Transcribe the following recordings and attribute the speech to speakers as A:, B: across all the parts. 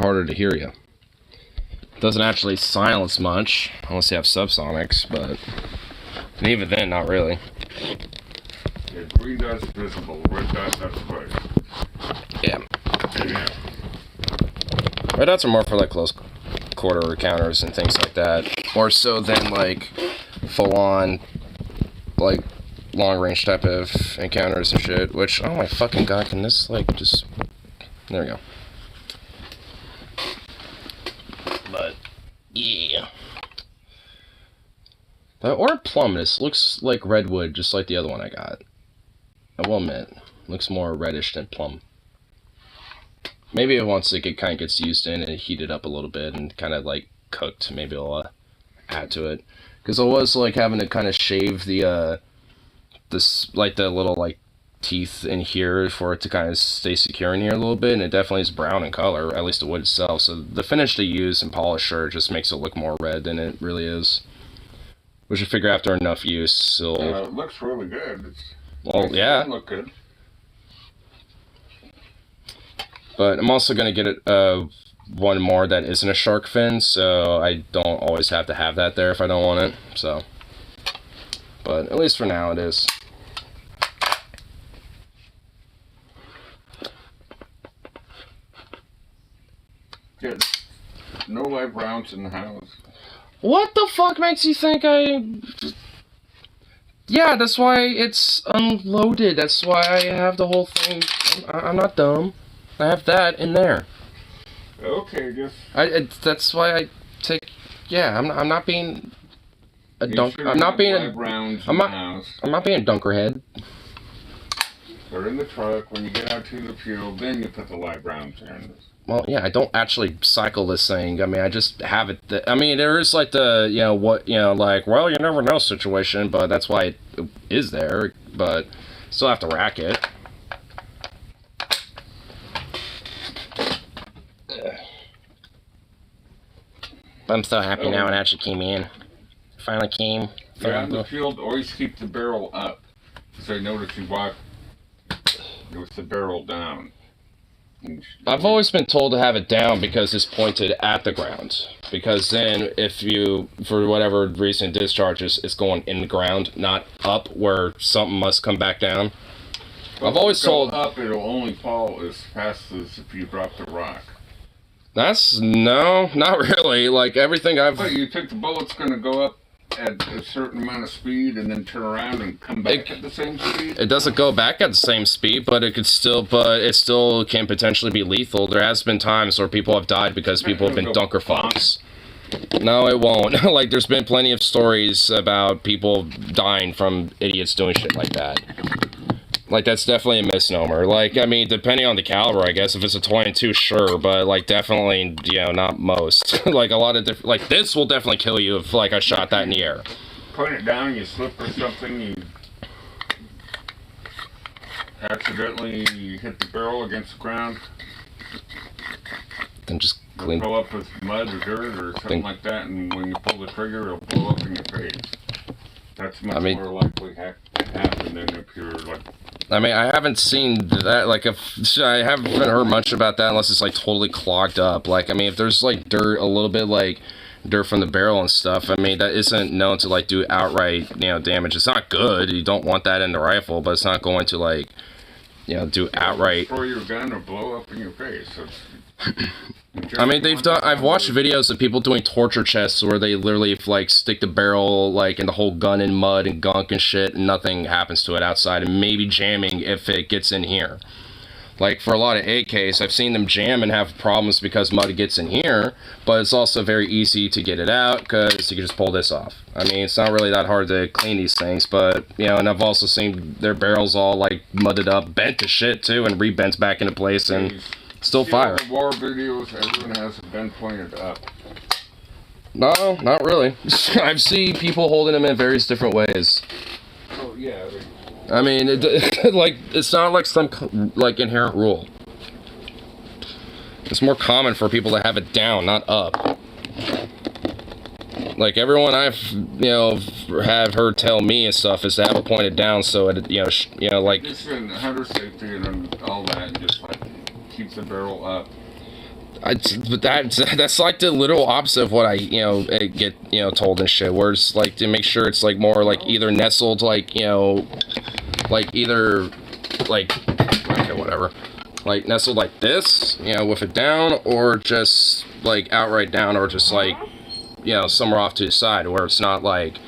A: harder to hear you. It doesn't actually silence much, unless you have subsonics, but even then, not really.
B: Yeah, green dot's visible, red dot, that's quick.
A: Yeah. Red dots are more for like close quarter encounters and things like that. More so than like full-on, like long-range type of encounters and shit. Which, oh my fucking god, can this like just... There we go. But, yeah. The or plum, this looks like redwood, just like the other one I got. I will admit, looks more reddish than plum. Maybe once it kind of gets used in and heated up a little bit and kind of like cooked, maybe I'll add to it. Because I was like having to kind of shave the like the little like teeth in here for it to kind of stay secure in here a little bit, and it definitely is brown in color, at least the wood itself. So the finish they use and polisher just makes it look more red than it really is. Which I figure after enough use,
B: it looks really good.
A: Well, yeah.
B: It look good.
A: But I'm also going to get it one more that isn't a shark fin, so I don't always have to have that there if I don't want it. So, but at least for now it is.
B: Good. No live rounds in the house.
A: What the fuck makes you think I... Yeah, that's why it's unloaded. That's why I have the whole thing. I'm not dumb. I have that in there.
B: Okay, just...
A: that's why I take... Yeah, I'm not being a dunk... I'm not being a... I'm not being a dunkerhead.
B: They're in the truck. When you get out to the field, then you put the live rounds in.
A: Well, yeah, I don't actually cycle this thing. I mean, I just have it... I mean, there is like the, you know, what, you know, like, well, you never know situation, but that's why it is there, but still have to rack it. I'm so happy now it actually came in. Finally came.
B: Yeah, in the field, always keep the barrel up. So I notice you walk with the barrel down.
A: I've always been told to have it down because it's pointed at the ground. Because then, if you, for whatever reason, discharges, it's going in the ground, not up where something must come back down.
B: But
A: I've always told...
B: up, it'll only fall as fast as if you drop the rock.
A: That's... No, not really. Like, everything I've...
B: But you think the bullet's going to go up at a certain amount of speed and then turn around and come back at the same speed?
A: It doesn't go back at the same speed, but it could still... But it still can potentially be lethal. There has been times where people have died because people have been dunker fucks. No, it won't. Like, there's been plenty of stories about people dying from idiots doing shit like that. Like, that's definitely a misnomer. Like, I mean, depending on the caliber, I guess. If it's a 22, sure. But, like, definitely, you know, not most. Like, a lot of different... Like, this will definitely kill you if, like, I shot that in the air.
B: Point it down, you slip or something, you accidentally hit the barrel against the ground.
A: Then just clean...
B: It'll blow up with mud or dirt or something like that, and when you pull the trigger, it'll blow up in your face. That's much more likely to happen than if you're, like...
A: I mean, I haven't seen that, like, I haven't heard much about that unless it's, like, totally clogged up. Like, I mean, if there's, like, dirt, a little bit, like, dirt from the barrel and stuff, I mean, that isn't known to, like, do outright, you know, damage. It's not good. You don't want that in the rifle, but it's not going to, like, you know, do outright...
B: Destroy your gun or blow up in your face.
A: I mean, I've watched videos of people doing torture chests where they literally, like, stick the barrel, like, and the whole gun in mud and gunk and shit, and nothing happens to it outside, and maybe jamming if it gets in here. Like, for a lot of AKs, I've seen them jam and have problems because mud gets in here, but it's also very easy to get it out, because you can just pull this off. I mean, it's not really that hard to clean these things, but, you know, and I've also seen their barrels all, like, mudded up, bent to shit, too, and rebents back into place, and... Still fire.
B: All the war videos, everyone has a gun pointed up.
A: No, not really. I've seen people holding them in various different ways.
B: Oh yeah.
A: I mean, like, it's not like some like inherent rule. It's more common for people to have it down, not up. Like, everyone I've, you know, have heard tell me and stuff is to have it pointed down so it, you know, like...
B: It's in hunter safety and all that, and just, like, keep the barrel up.
A: But that's like the literal opposite of what I get told and shit. Where it's like to make sure it's like more like either nestled like like either like okay whatever like nestled like this with it down, or just like outright down, or just like somewhere off to the side where it's not like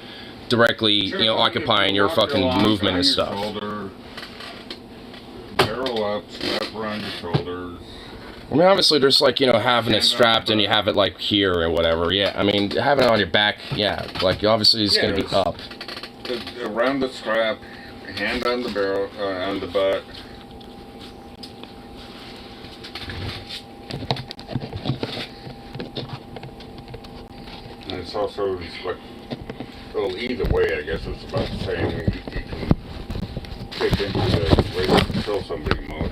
A: directly occupying your fucking movement and stuff.
B: Barrel up, strap around your shoulders.
A: I mean, obviously, there's like, having it strapped and you have it like here or whatever. Yeah, I mean, having it on your back, yeah, like obviously it's going to be up.
B: Around the strap, hand on the barrel, on the butt. And it's also like, well, either way, I guess it's about the same. You can kick into the ready to kill somebody mode.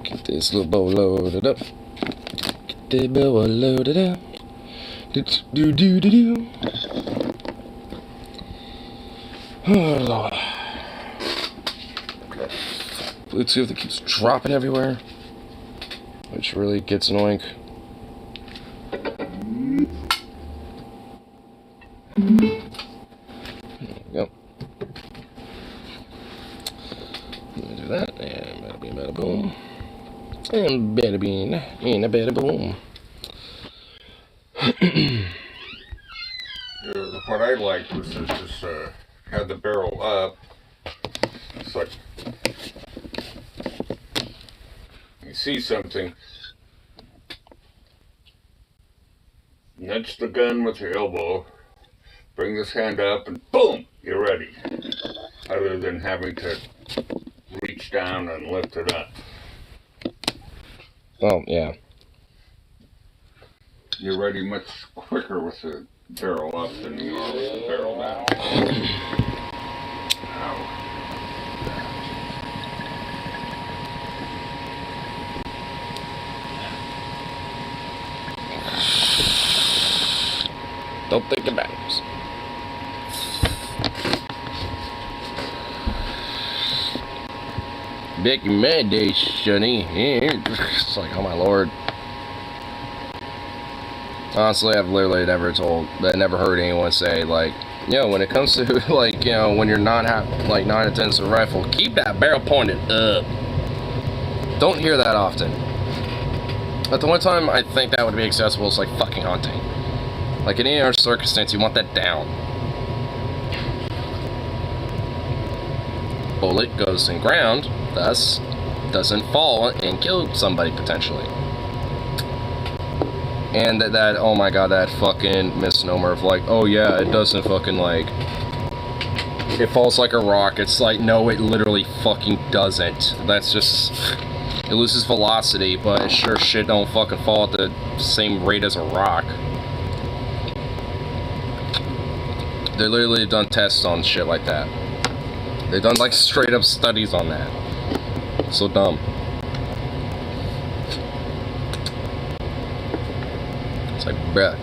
A: Get this little bow loaded up. Get the bow loaded up. Do do do do. Oh Lord. Bluetooth that keeps dropping everywhere, which really gets annoying. Yep. Do that, and bada bing, bada boom, and bada bing, and a bada boom.
B: What I liked was to just have the barrel up. It's like you see something, nudge the gun with your elbow, bring this hand up, and boom, you're ready. Other than having to reach down and lift it up.
A: Oh, yeah.
B: You're ready much quicker with the barrel up than you are with the barrel down.
A: Don't think about it. Back in my day, Sonny. It's like, oh my lord. Honestly, I've literally never heard anyone say, like, when it comes to, like, when you're not attending to a rifle, keep that barrel pointed up. Don't hear that often. But the one time I think that would be accessible is, like, fucking hunting. Like, in any other circumstance, you want that down. Bullet goes in ground, thus doesn't fall and kill somebody potentially. And that oh my god, that fucking misnomer of like, oh yeah, it doesn't fucking like, it falls like a rock. It's like, no, it literally fucking doesn't. That's just, it loses velocity, but it sure shit don't fucking fall at the same rate as a rock. They literally have done tests on shit like that. They've done like straight up studies on that. So dumb. It's like, bruh.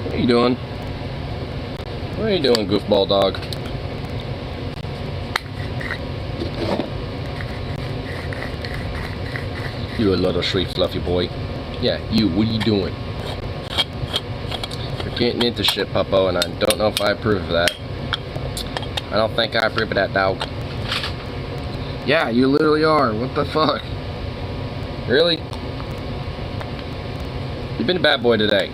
A: What are you doing? What are you doing, goofball dog? You a little sweet fluffy boy. Yeah, you, what are you doing? You're getting into shit, Puppo, and I don't know if I approve of that. I don't think I approve of that, dog. Yeah, you literally are. What the fuck? Really? You've been a bad boy today.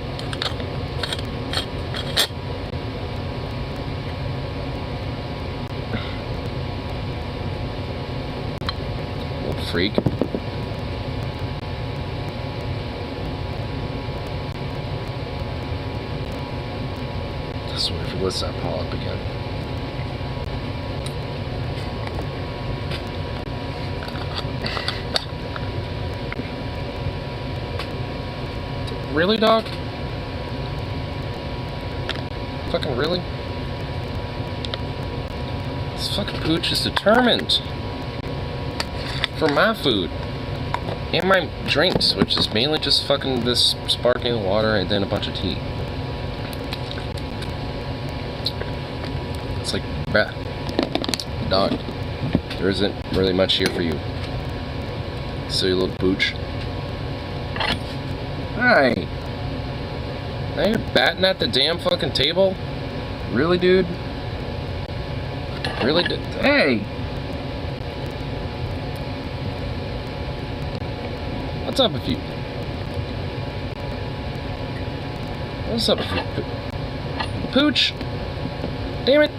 A: Little freak. I swear if he lets that paw up again. Really, dog? Fucking really? This fucking pooch is determined for my food. And my drinks, which is mainly just fucking this sparkling water and then a bunch of tea. It's like, bruh, dog, there isn't really much here for you. Silly little pooch. Hi. Now you're batting at the damn fucking table? Really, dude? Really? Hey! What's up with you? What's up with you? Pooch! Damn it!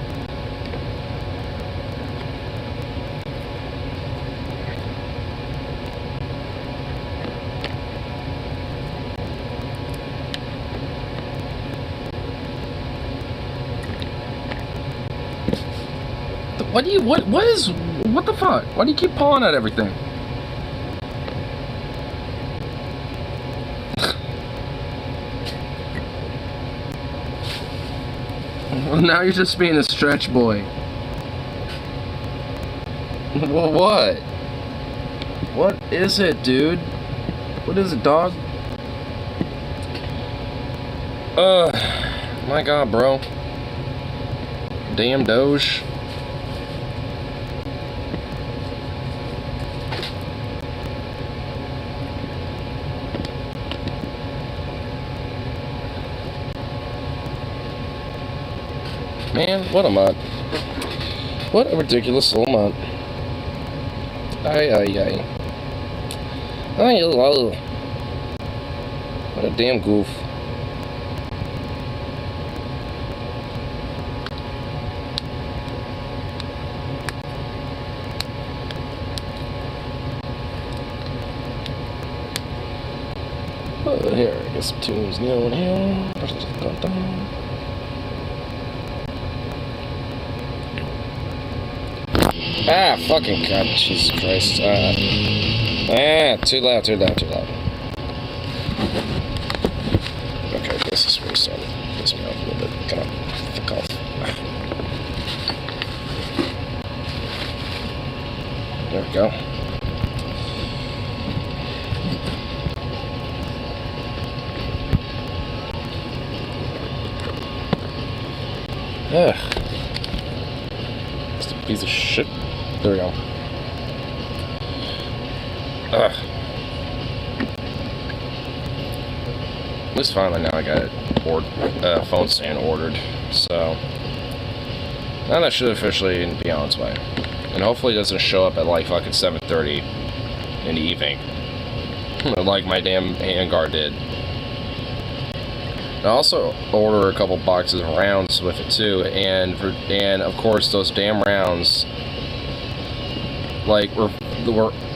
A: What the fuck? Why do you keep pawing at everything? Well, now you're just being a stretch boy. What? What is it, dude? What is it, dog? My god, bro. Damn Doge. Man, what a mutt. What a ridiculous little mutt. Ay, ay, ay. Ay, oh. What a damn goof. Here, I guess some tunes going here. Ah, fucking god, Jesus Christ. Too loud. Okay, this is where it's starting to piss me off a little bit. Come on, fuck off. There we go. Ugh. Just a piece of shit. There we go. Ugh. At least finally now I got it phone stand ordered. So now that should officially be on its way. And hopefully it doesn't show up at like fucking 7:30 in the evening. Like my damn handguard did. I also order a couple boxes of rounds with it too, and of course those damn rounds like were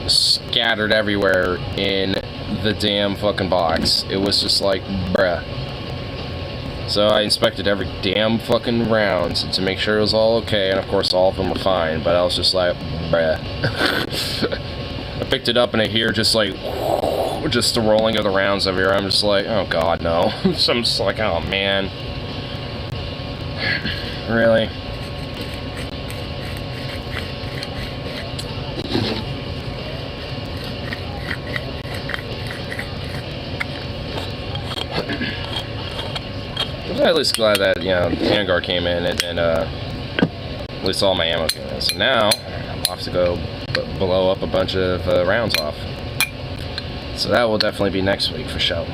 A: scattered everywhere in the damn fucking box. It was just like, bruh. So I inspected every damn fucking round to make sure it was all okay, and of course all of them were fine, but I was just like, bruh. I picked it up and I hear just like just the rolling of the rounds everywhere. I'm just like, oh god, no. So I'm just like, oh man. Really? I'm at least glad that, you know, the handguard came in and at least all my ammo came in. So now I'm off to go blow up a bunch of rounds off. So that will definitely be next week for sure.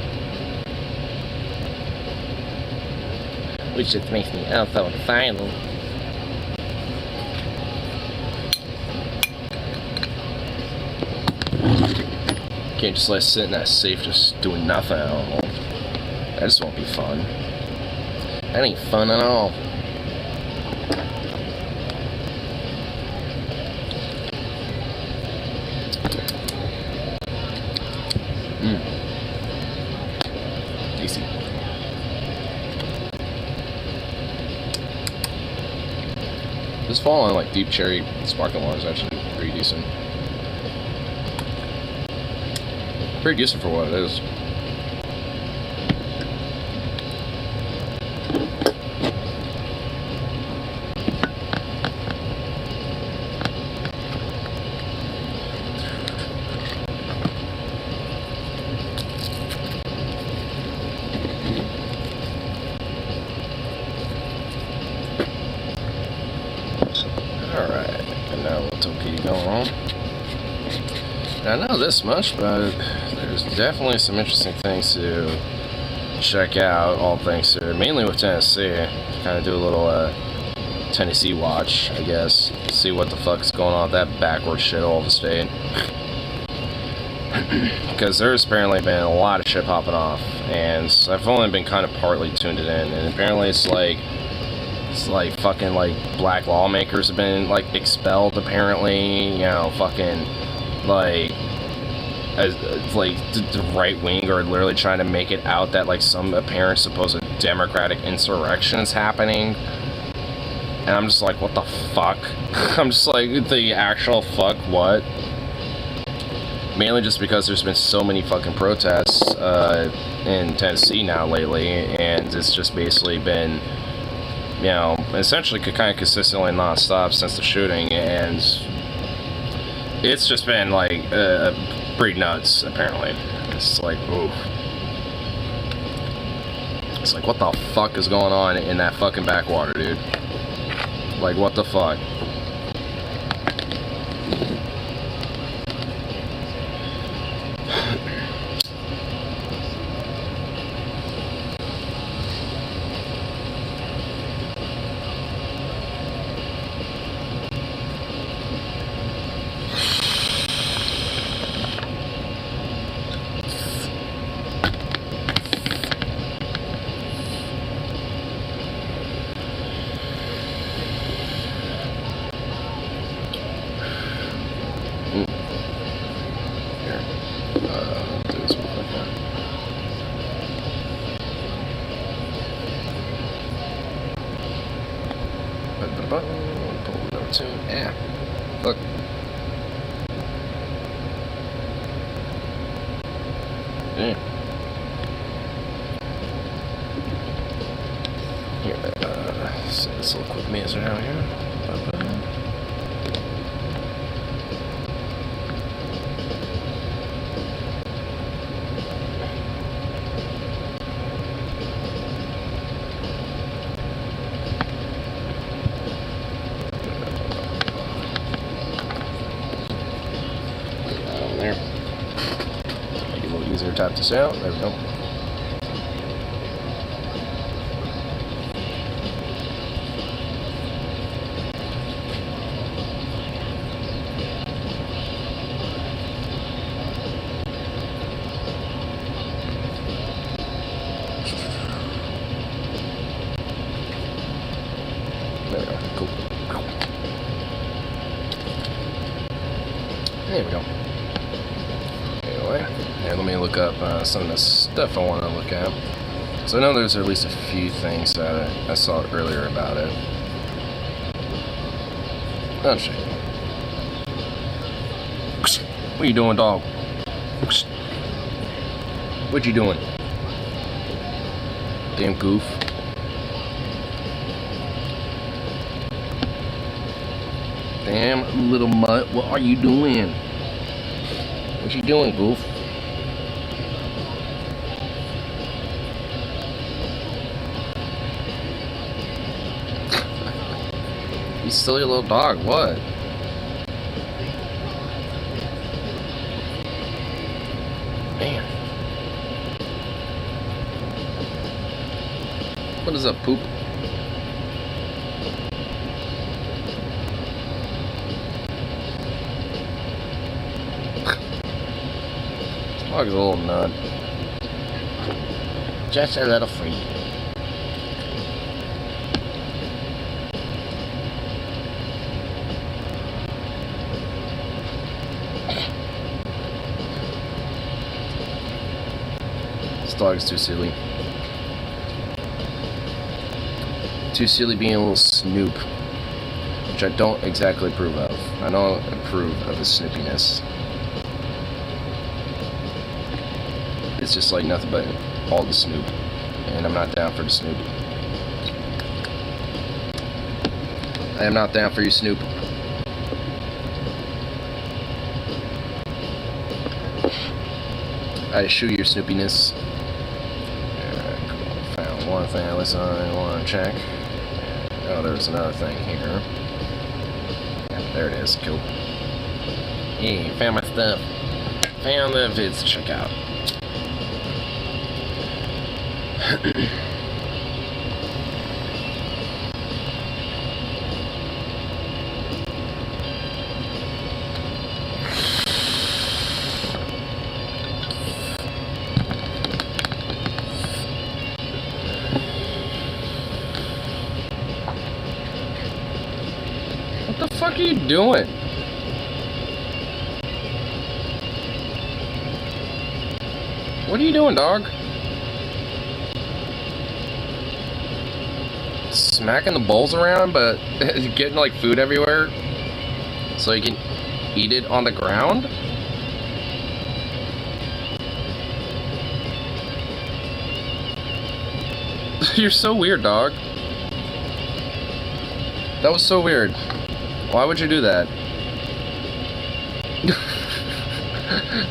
A: Which just makes me so excited. Can't just let it sit in that safe just doing nothing at all. That just won't be fun. That ain't fun at all. Easy. This fall on like deep cherry sparkling water is actually pretty decent. Pretty decent for what it is. I know this much, but there's definitely some interesting things to check out, all things to, mainly with Tennessee. Kind of do a little Tennessee watch, I guess. See what the fuck's going on with that backward shit all of the state. Because there's apparently been a lot of shit popping off, and I've only been kind of partly tuned it in, and apparently it's like fucking like black lawmakers have been like expelled apparently, you know, fucking like as like the right wing are literally trying to make it out that like some apparent supposed democratic insurrection is happening, and I'm just like, what the fuck? I'm just like, the actual fuck what? Mainly just because there's been so many fucking protests in Tennessee now lately, and it's just basically been, you know, essentially kind of consistently non-stop since the shooting, and it's just been like pretty nuts apparently. It's like, oof. It's like, what the fuck is going on in that fucking backwater, dude? Like, what the fuck? Yeah. Look. Yeah. Here, set this little quick master down here. There. Make it a little easier to tap this out. There we go. There we go. Cool. There we go. Anyway, and let me look up some of the stuff I want to look at. So I know there's at least a few things that I saw earlier about it. Oh shit. What you doing, dog? What you doing? Damn goof. Damn little mutt, what are you doing? What you doing, goof? You silly little dog, what? Man. What is up, poop? Dog's a little nut. Just a little freak. This dog's too silly. Too silly being a little snoop. Which I don't exactly approve of. I don't approve of his snoopiness. It's just like nothing but all the snoop, and I'm not down for the snoop. I am not down for you, Snoop. I eschew your snoopiness. Alright, cool. Found one thing at least I want to check. Oh, there's another thing here. Yeah, there it is. Cool. Hey, found my stuff. Found the vids to check out. What the fuck are you doing? What are you doing, dog? Smacking the bowls around, but getting like food everywhere so you can eat it on the ground? You're so weird, dog. That was so weird. Why would you do that?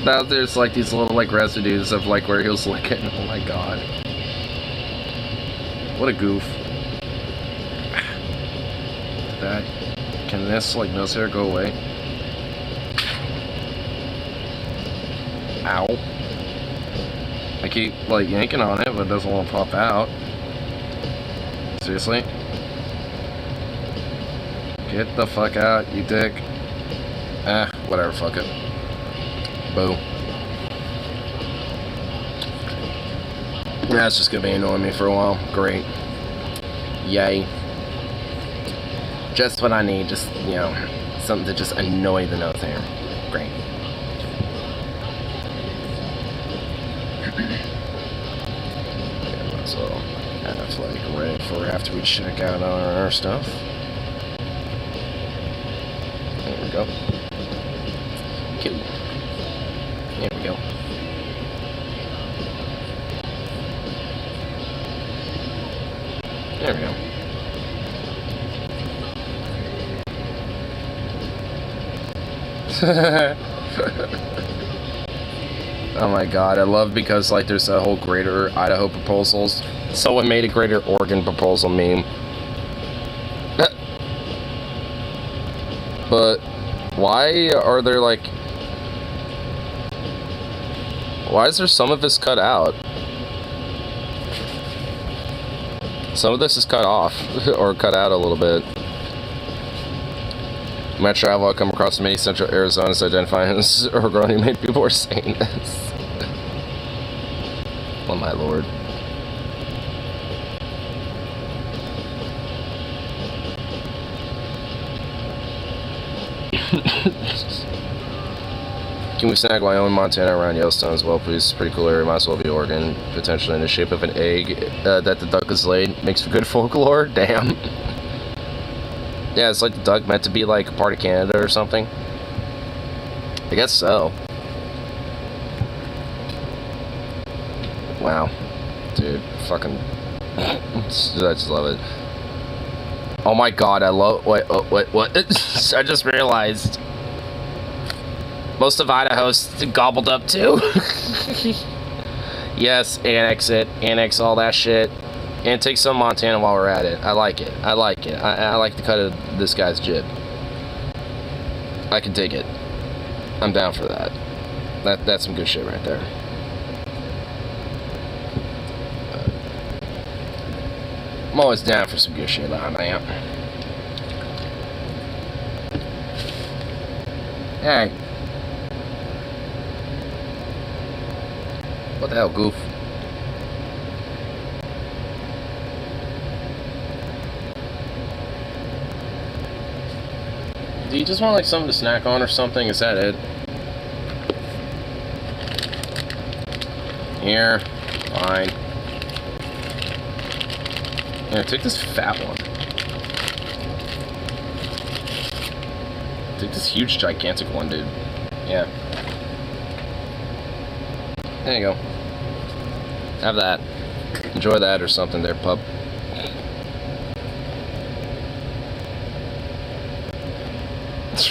A: Now there's like these little like residues of like where he was licking. Oh my god. What a goof. That. Can this like nose hair go away? Ow. I keep like yanking on it, but it doesn't want to pop out. Seriously? Get the fuck out, you dick. Ah, whatever, fuck it. Boo. That's just gonna be annoying me for a while. Great. Yay. Just what I need, just, you know, something to just annoy the nose hair. Great. Yeah, so, kind of like ready for after we check out our stuff. There we go. Cute. There we go. There we go. Oh my god, I love because like there's a whole Greater Idaho proposals. Someone made a Greater Oregon proposal meme. But why are there like... Why is there some of this cut out? Some of this is cut off, or cut out a little bit. When I travel, I come across many central Arizonas identifying as Oregonian. Many people are saying this. Oh my lord. Can we snag Wyoming, Montana around Yellowstone as well, please? Pretty cool area. Might as well be Oregon. Potentially in the shape of an egg that the duck has laid. Makes for good folklore. Damn. Yeah, it's like the duck meant to be like a part of Canada or something. I guess so. Wow. Dude, fucking... I just love it. Oh my god, I love... Wait, oh, wait, what? I just realized... Most of Idaho's gobbled up too. Yes, annex it. Annex all that shit. And take some Montana while we're at it. I like it. I like it. I like the cut of this guy's jib. I can dig it. I'm down for that. That's some good shit right there. I'm always down for some good shit, I am. Hey. What the hell, goof? Do you just want like something to snack on or something? Is that it? Here. Fine. Here, take this fat one. Take this huge, gigantic one, dude. Yeah. There you go. Have that. Enjoy that or something there, pup.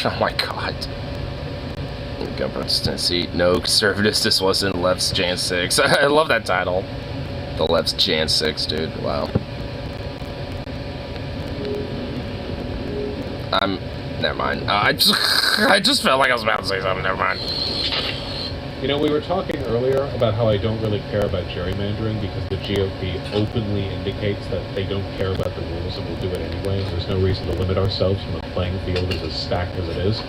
A: Oh my god. Government's Tennessee. No, conservatives, this wasn't Left's Jan 6. I love that title. The Left's Jan 6, dude. Wow. Never mind. I just felt like I was about to say something. Never mind.
C: You know, we were talking earlier about how I don't really care about gerrymandering because the GOP openly indicates that they don't care about the rules and will do it anyway, and there's no reason to limit ourselves when the playing field is as stacked as it is.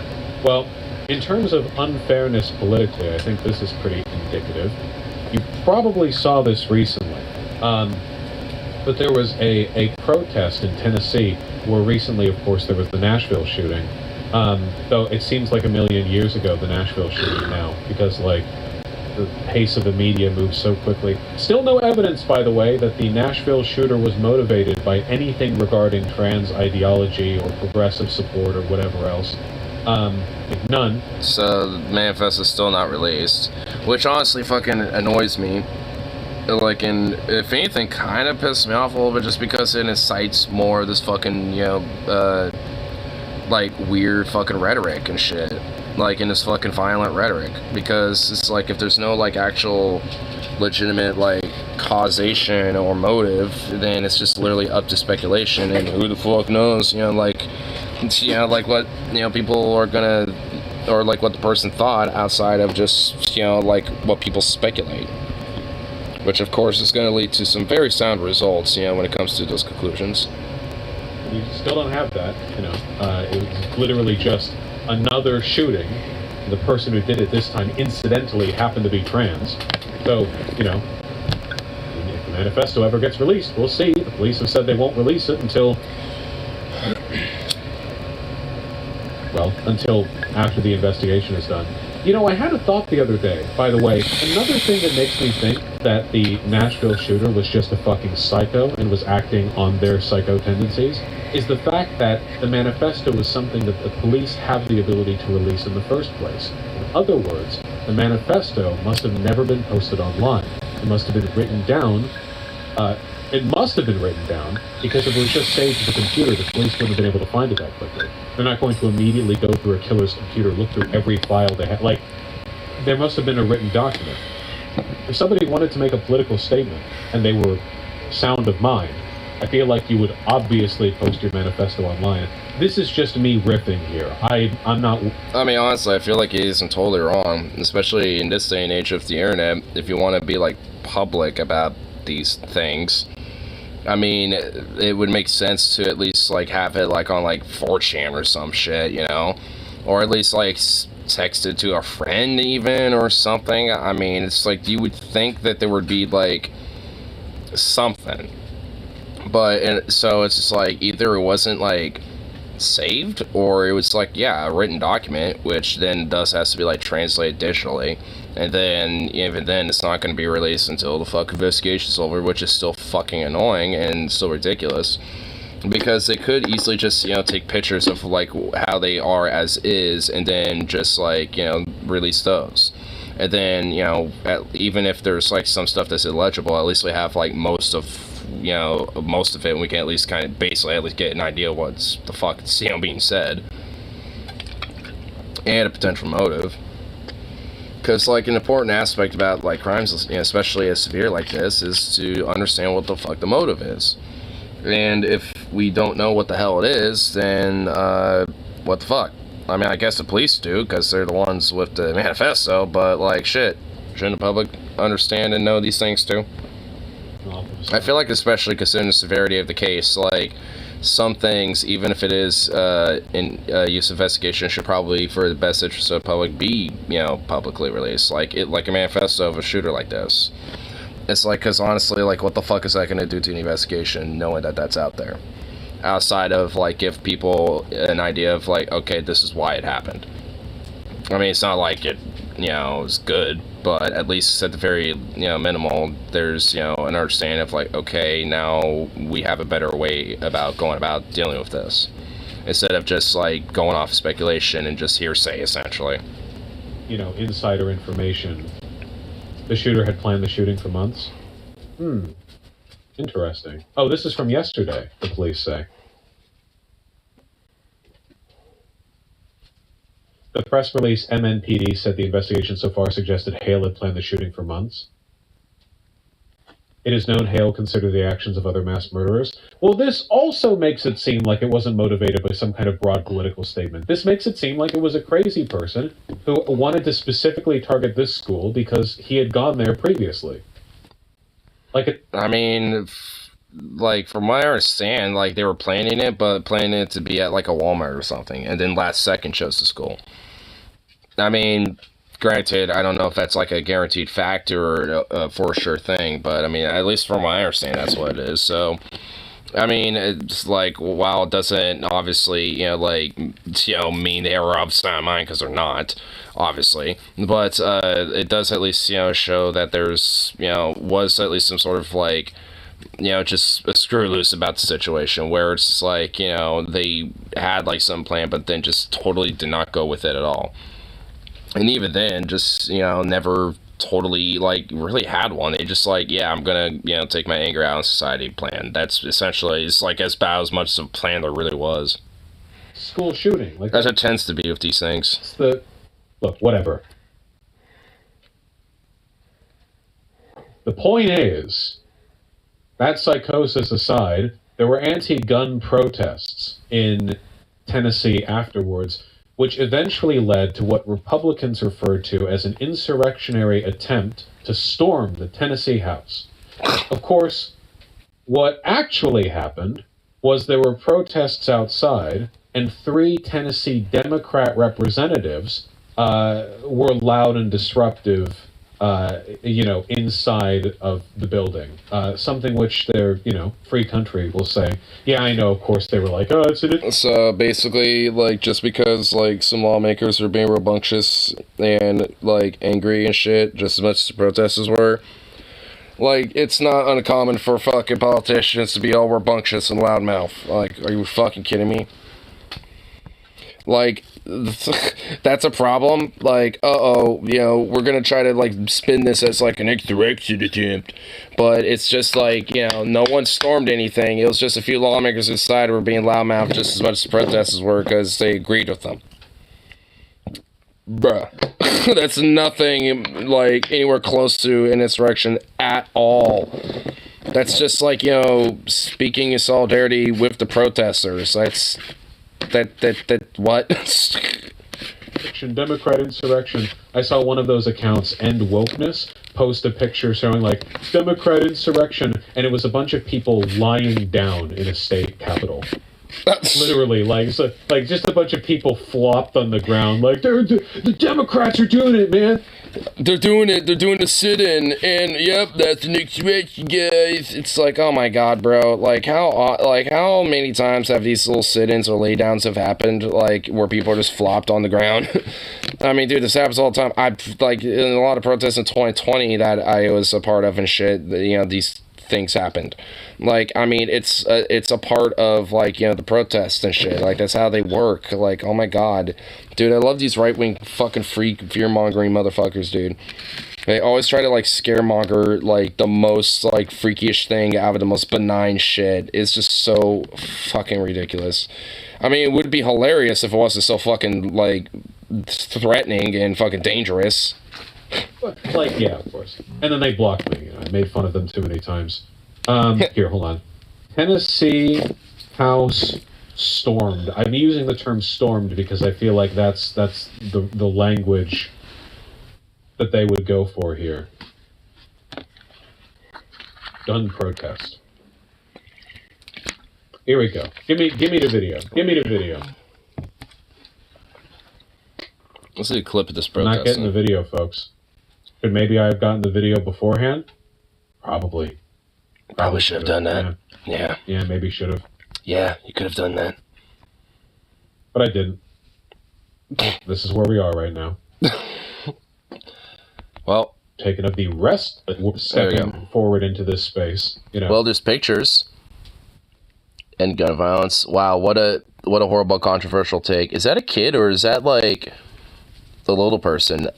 C: Well, in terms of unfairness politically, I think this is pretty indicative. You probably saw this recently, but there was a protest in Tennessee where recently, of course, there was the Nashville shooting. Though it seems like a million years ago, the Nashville shooting now, because, like, the pace of the media moves so quickly. Still no evidence, by the way, that the Nashville shooter was motivated by anything regarding trans ideology or progressive support or whatever else. None.
A: So, the manifest is still not released, which honestly fucking annoys me. Like, and if anything, kind of pissed me off a little bit, just because it incites more of this fucking, like, weird fucking rhetoric and shit. Like, in this fucking violent rhetoric. Because it's like, if there's no, like, actual legitimate, like, causation or motive, then it's just literally up to speculation, and who the fuck knows, like, like what, people are gonna, or like what the person thought outside of just, like what people speculate. Which, of course, is going to lead to some very sound results, when it comes to those conclusions.
C: You still don't have that, it was literally just another shooting. The person who did it this time incidentally happened to be trans. So, if the manifesto ever gets released, we'll see. The police have said they won't release it until after the investigation is done. I had a thought the other day, by the way. Another thing that makes me think that the Nashville shooter was just a fucking psycho and was acting on their psycho tendencies is the fact that the manifesto is something that the police have the ability to release in the first place. In other words, the manifesto must have never been posted online. It must have been written down. Because if it was just saved to the computer, the police wouldn't have been able to find it that quickly. They're not going to immediately go through a killer's computer, look through every file they have. Like, there must have been a written document. If somebody wanted to make a political statement and they were sound of mind, I feel like you would obviously post your manifesto online. This is just me riffing here. I'm not...
A: I mean, honestly, I feel like he isn't totally wrong, especially in this day and age of the internet. If you want to be, like, public about these things, I mean, it would make sense to at least, like, have it, like, on, like, 4chan or some shit, or at least, like, text it to a friend even or something. I mean, it's like, you would think that there would be, like, something, but so it's just like, either it wasn't, like, saved, or it was like, yeah, a written document, which then has to be, like, translated digitally, and then even then it's not going to be released until the fuck investigation's over, which is still fucking annoying and still ridiculous, because they could easily just take pictures of, like, how they are as is, and then just, like, release those. And then even if there's, like, some stuff that's illegible, at least we have, like, most of it, and we can at least kind of basically at least get an idea what's the fuck is being said, and a potential motive. Because, like, an important aspect about, like, crimes, especially as severe like this, is to understand what the fuck the motive is. And if we don't know what the hell it is, then what the fuck? I mean, I guess the police do, because they're the ones with the manifesto, but, like, shit, shouldn't the public understand and know these things too? I feel like, especially considering the severity of the case, like, some things, even if it is in use investigation, should probably, for the best interest of the public, be, publicly released. Like a manifesto of a shooter like this. It's like, because honestly, like, what the fuck is that going to do to an investigation, knowing that that's out there? Outside of, like, give people an idea of, like, okay, this is why it happened. I mean, it's not like it, is good, but at least at the very, minimal, there's, an understanding of, like, okay, now we have a better way about going about dealing with this. Instead of just, like, going off speculation and just hearsay, essentially.
C: Insider information. The shooter had planned the shooting for months? Interesting. Oh, this is from yesterday, the police say. The press release, MNPD said the investigation so far suggested Hale had planned the shooting for months. It is known Hale considered the actions of other mass murderers. Well, this also makes it seem like it wasn't motivated by some kind of broad political statement. This makes it seem like it was a crazy person who wanted to specifically target this school because he had gone there previously.
A: I mean, like, from what I understand, like, they were planning it, but planning it to be at, like, a Walmart or something, and then last second chose the school. I mean, granted, I don't know if that's, like, a guaranteed fact or a for sure thing, but, I mean, at least from what I understand, that's what it is, so... I mean, it's like, while it doesn't obviously, mean they were of sound mind, because they're not, obviously, but it does at least, show that there's, was at least some sort of, like, just a screw loose about the situation, where it's just like, they had, like, some plan, but then just totally did not go with it at all. And even then, just, never totally, like, really had one. They just, like, yeah, I'm gonna, take my anger out on society plan. That's essentially, it's, like, as bad as much of a plan there really was.
C: School shooting. Like,
A: that's what it tends to be with these things.
C: It's the... Look, whatever. The point is, that psychosis aside, there were anti-gun protests in Tennessee afterwards, which eventually led to what Republicans referred to as an insurrectionary attempt to storm the Tennessee House. Of course, what actually happened was there were protests outside, and 3 Tennessee Democrat representatives were loud and disruptive, inside of the building. Something which their, free country will say, yeah, I know, of course, they were like, oh, it's an...
A: So, basically, like, just because, like, some lawmakers are being rambunctious and, like, angry and shit, just as much as the protesters were, like, it's not uncommon for fucking politicians to be all rambunctious and loudmouth. Like, are you fucking kidding me? Like, that's a problem. Like, we're gonna try to, like, spin this as, like, an insurrection attempt. But it's just, like, no one stormed anything. It was just a few lawmakers inside were being loudmouth just as much as the protesters were because they agreed with them. Bruh. That's nothing, like, anywhere close to an insurrection at all. That's just, like, speaking in solidarity with the protesters. That's... what?
C: Democrat insurrection. I saw one of those accounts, End Wokeness, post a picture showing, like, Democrat insurrection, and it was a bunch of people lying down in a state capitol. Literally, like just a bunch of people flopped on the ground, like, the Democrats are doing it, man.
A: They're doing it. They're doing a sit-in, and yep, that's the next election, guys. It's like, oh my god, bro. Like how many times have these little sit-ins or laydowns have happened, like, where people are just flopped on the ground? I mean, dude, this happens all the time. Like, in a lot of protests in 2020 that I was a part of and shit, these things happened. Like, I mean, it's a part of, like, the protests and shit. Like, that's how they work. Like, oh my god. Dude, I love these right-wing fucking fear-mongering motherfuckers, dude. They always try to, like, scaremonger, like, the most, like, freakish thing out of the most benign shit. It's just so fucking ridiculous. I mean, it would be hilarious if it wasn't so fucking, like, threatening and fucking dangerous.
C: Like, yeah, of course. And then they blocked me. I made fun of them too many times. Here, hold on. Tennessee House stormed. I'm using the term stormed because I feel like that's the language that they would go for here. Gun protest. Here we go. Give me the video. Give me the video.
A: Let's see a clip of this
C: I'm
A: protest.
C: not getting the video, folks. Could maybe I have gotten the video beforehand? Probably.
A: Probably should have done that. Yeah.
C: Yeah, maybe should have.
A: Yeah, you could have done that.
C: But I didn't. This is where we are right now.
A: Well,
C: taking up the rest, stepping forward into this space.
A: Well, there's pictures and gun violence. Wow, what a horrible, controversial take. Is that a kid or is that, like, the little person?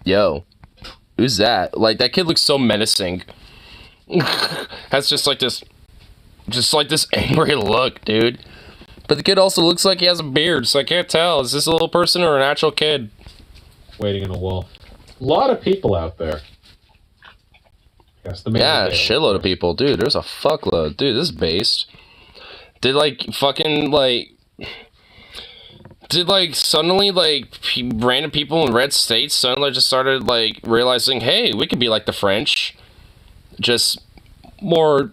A: Yo, who's that? Like, that kid looks so menacing. Has just like this angry look, dude. But the kid also looks like he has a beard, so I can't tell. Is this a little person or an actual kid?
C: Waiting in a wall. A lot of people out there. Yes, the main
A: Yeah,
C: detail,
A: shitload of people. Dude, there's a fuckload. Dude, this is based. Did, like, fucking, like... Did, like, suddenly, like, random people in red states suddenly just started, like, realizing, hey, we could be like the French. Just more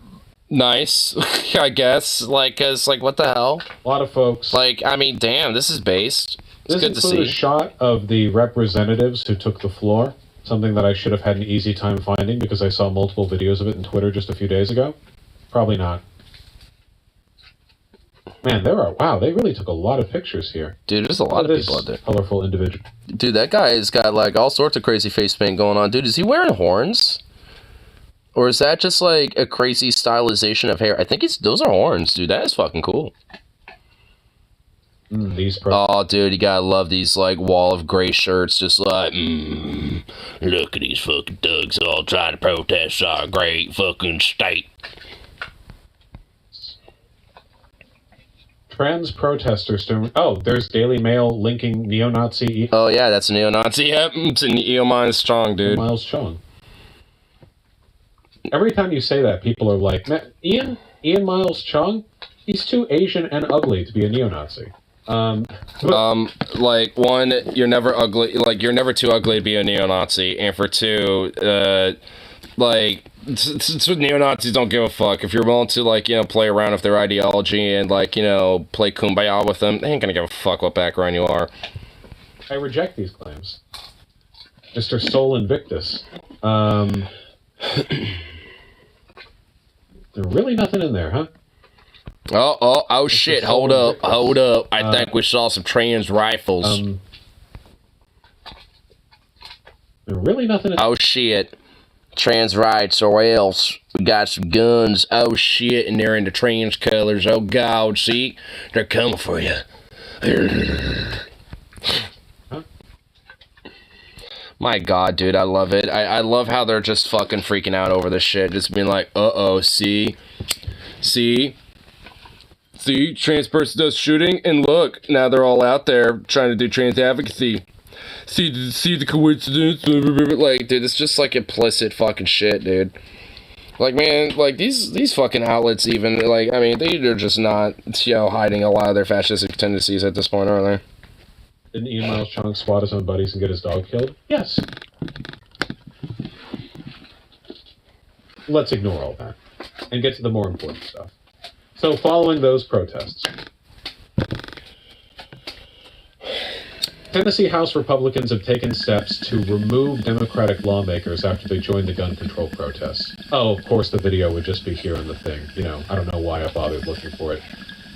A: nice, I guess. Like, cause, like, what the hell?
C: A lot of folks.
A: Like, I mean, damn, this is based. It's
C: this
A: good to
C: includes
A: see.
C: a shot of the representatives who took the floor. Something that I should have had an easy time finding because I saw multiple videos of it in Twitter just a few days ago. Probably not. Man, wow, they really took a lot of pictures here.
A: Dude, there's a lot of people out there.
C: Colorful individual.
A: Dude, that guy's got, like, all sorts of crazy face paint going on. Dude, is he wearing horns? Or is that just, like, a crazy stylization of hair? I think those are horns, dude. That is fucking cool. Oh, dude, you gotta love these, like, wall of gray shirts. Just like, look at these fucking thugs all trying to protest our great fucking state.
C: Trans protesters there's Daily Mail linking neo-Nazi...
A: Oh, yeah, that's a neo-Nazi. Yep, it's an Eo Miles Chong, dude.
C: Miles Chong. Every time you say that, people are like, man, Ian Miles Chong? He's too Asian and ugly to be a neo-Nazi.
A: Like, one, you're never ugly, like, you're never too ugly to be a neo-Nazi, and for two, like, neo-Nazis don't give a fuck. If you're willing to, like, you know, play around with their ideology and, like, you know, play kumbaya with them, they ain't gonna give a fuck what background you are.
C: I reject these claims. Mr. Sol Invictus. There's really nothing in there, huh?
A: Oh shit, hold up. I think we saw some trans rifles.
C: There's really nothing in
A: Oh shit. Trans rights or else. We got some guns. Oh shit, and they're in the trans colors. Oh god, see? They're coming for you.
C: Huh?
A: My god, dude, I love it. I love how they're just fucking freaking out over this shit. Just being like, see, trans person does shooting, and look, now they're all out there trying to do trans advocacy. See the coincidence? Like, dude, it's just like implicit fucking shit, dude. Like, man, like, these fucking outlets even, like, I mean, they're just not, you know, hiding a lot of their fascistic tendencies at this point, are they?
C: Didn't Ian Miles Chong swat his own buddies and get his dog killed? Yes. Let's ignore all that and get to the more important stuff. So, following those protests, Tennessee House Republicans have taken steps to remove Democratic lawmakers after they joined the gun control protests. Oh, of course, the video would just be here in the thing. You know, I don't know why I bothered looking for it.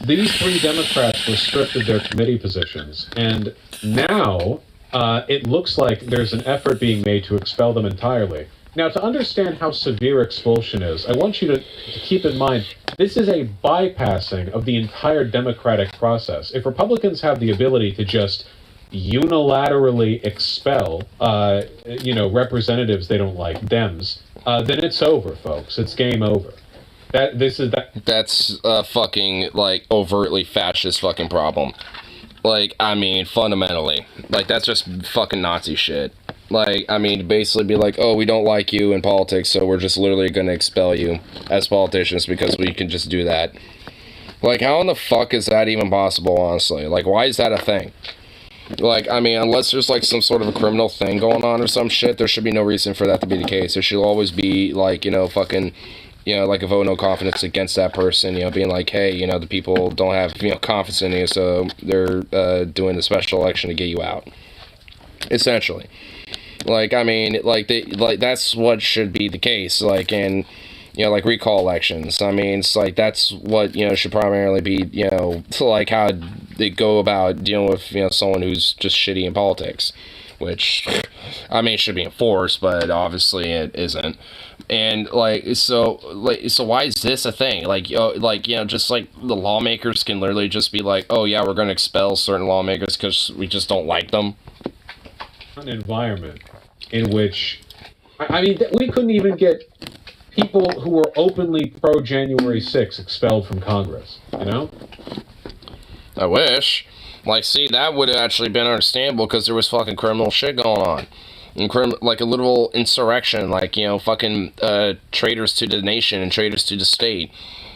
C: These 3 Democrats were stripped of their committee positions, and now it looks like there's an effort being made to expel them entirely. Now, to understand how severe expulsion is, I want you to keep in mind, this is a bypassing of the entire democratic process. If Republicans have the ability to just unilaterally expel, representatives they don't like, Dems, then it's over, folks. It's game over. That's
A: a fucking, like, overtly fascist fucking problem. Like, I mean, fundamentally. Like, that's just fucking Nazi shit. Like, I mean, basically be like, oh, we don't like you in politics, so we're just literally gonna expel you as politicians because we can just do that. Like, how in the fuck is that even possible, honestly? Like, why is that a thing? Like, I mean, unless there's, like, some sort of a criminal thing going on or some shit, there should be no reason for that to be the case. There should always be, like, you know, fucking, you know, like a vote of no confidence against that person, you know, being like, hey, you know, the people don't have, you know, confidence in you, so they're doing the special election to get you out. Essentially. Like, I mean, like, that's what should be the case, like, in, you know, like, recall elections. I mean, it's like, that's what, you know, should primarily be, you know, like, how they go about dealing with, you know, someone who's just shitty in politics, which, I mean, it should be enforced, but obviously it isn't. And, like, so why is this a thing? Like, you know, just, like, the lawmakers can literally just be like, oh, yeah, we're going to expel certain lawmakers because we just don't like them.
C: An environment in which, I mean, we couldn't even get people who were openly pro-January 6th expelled from Congress, you know?
A: I wish. Like, see, that would have actually been understandable because there was fucking criminal shit going on. like a literal insurrection, like, you know, fucking traitors to the nation and traitors to the state,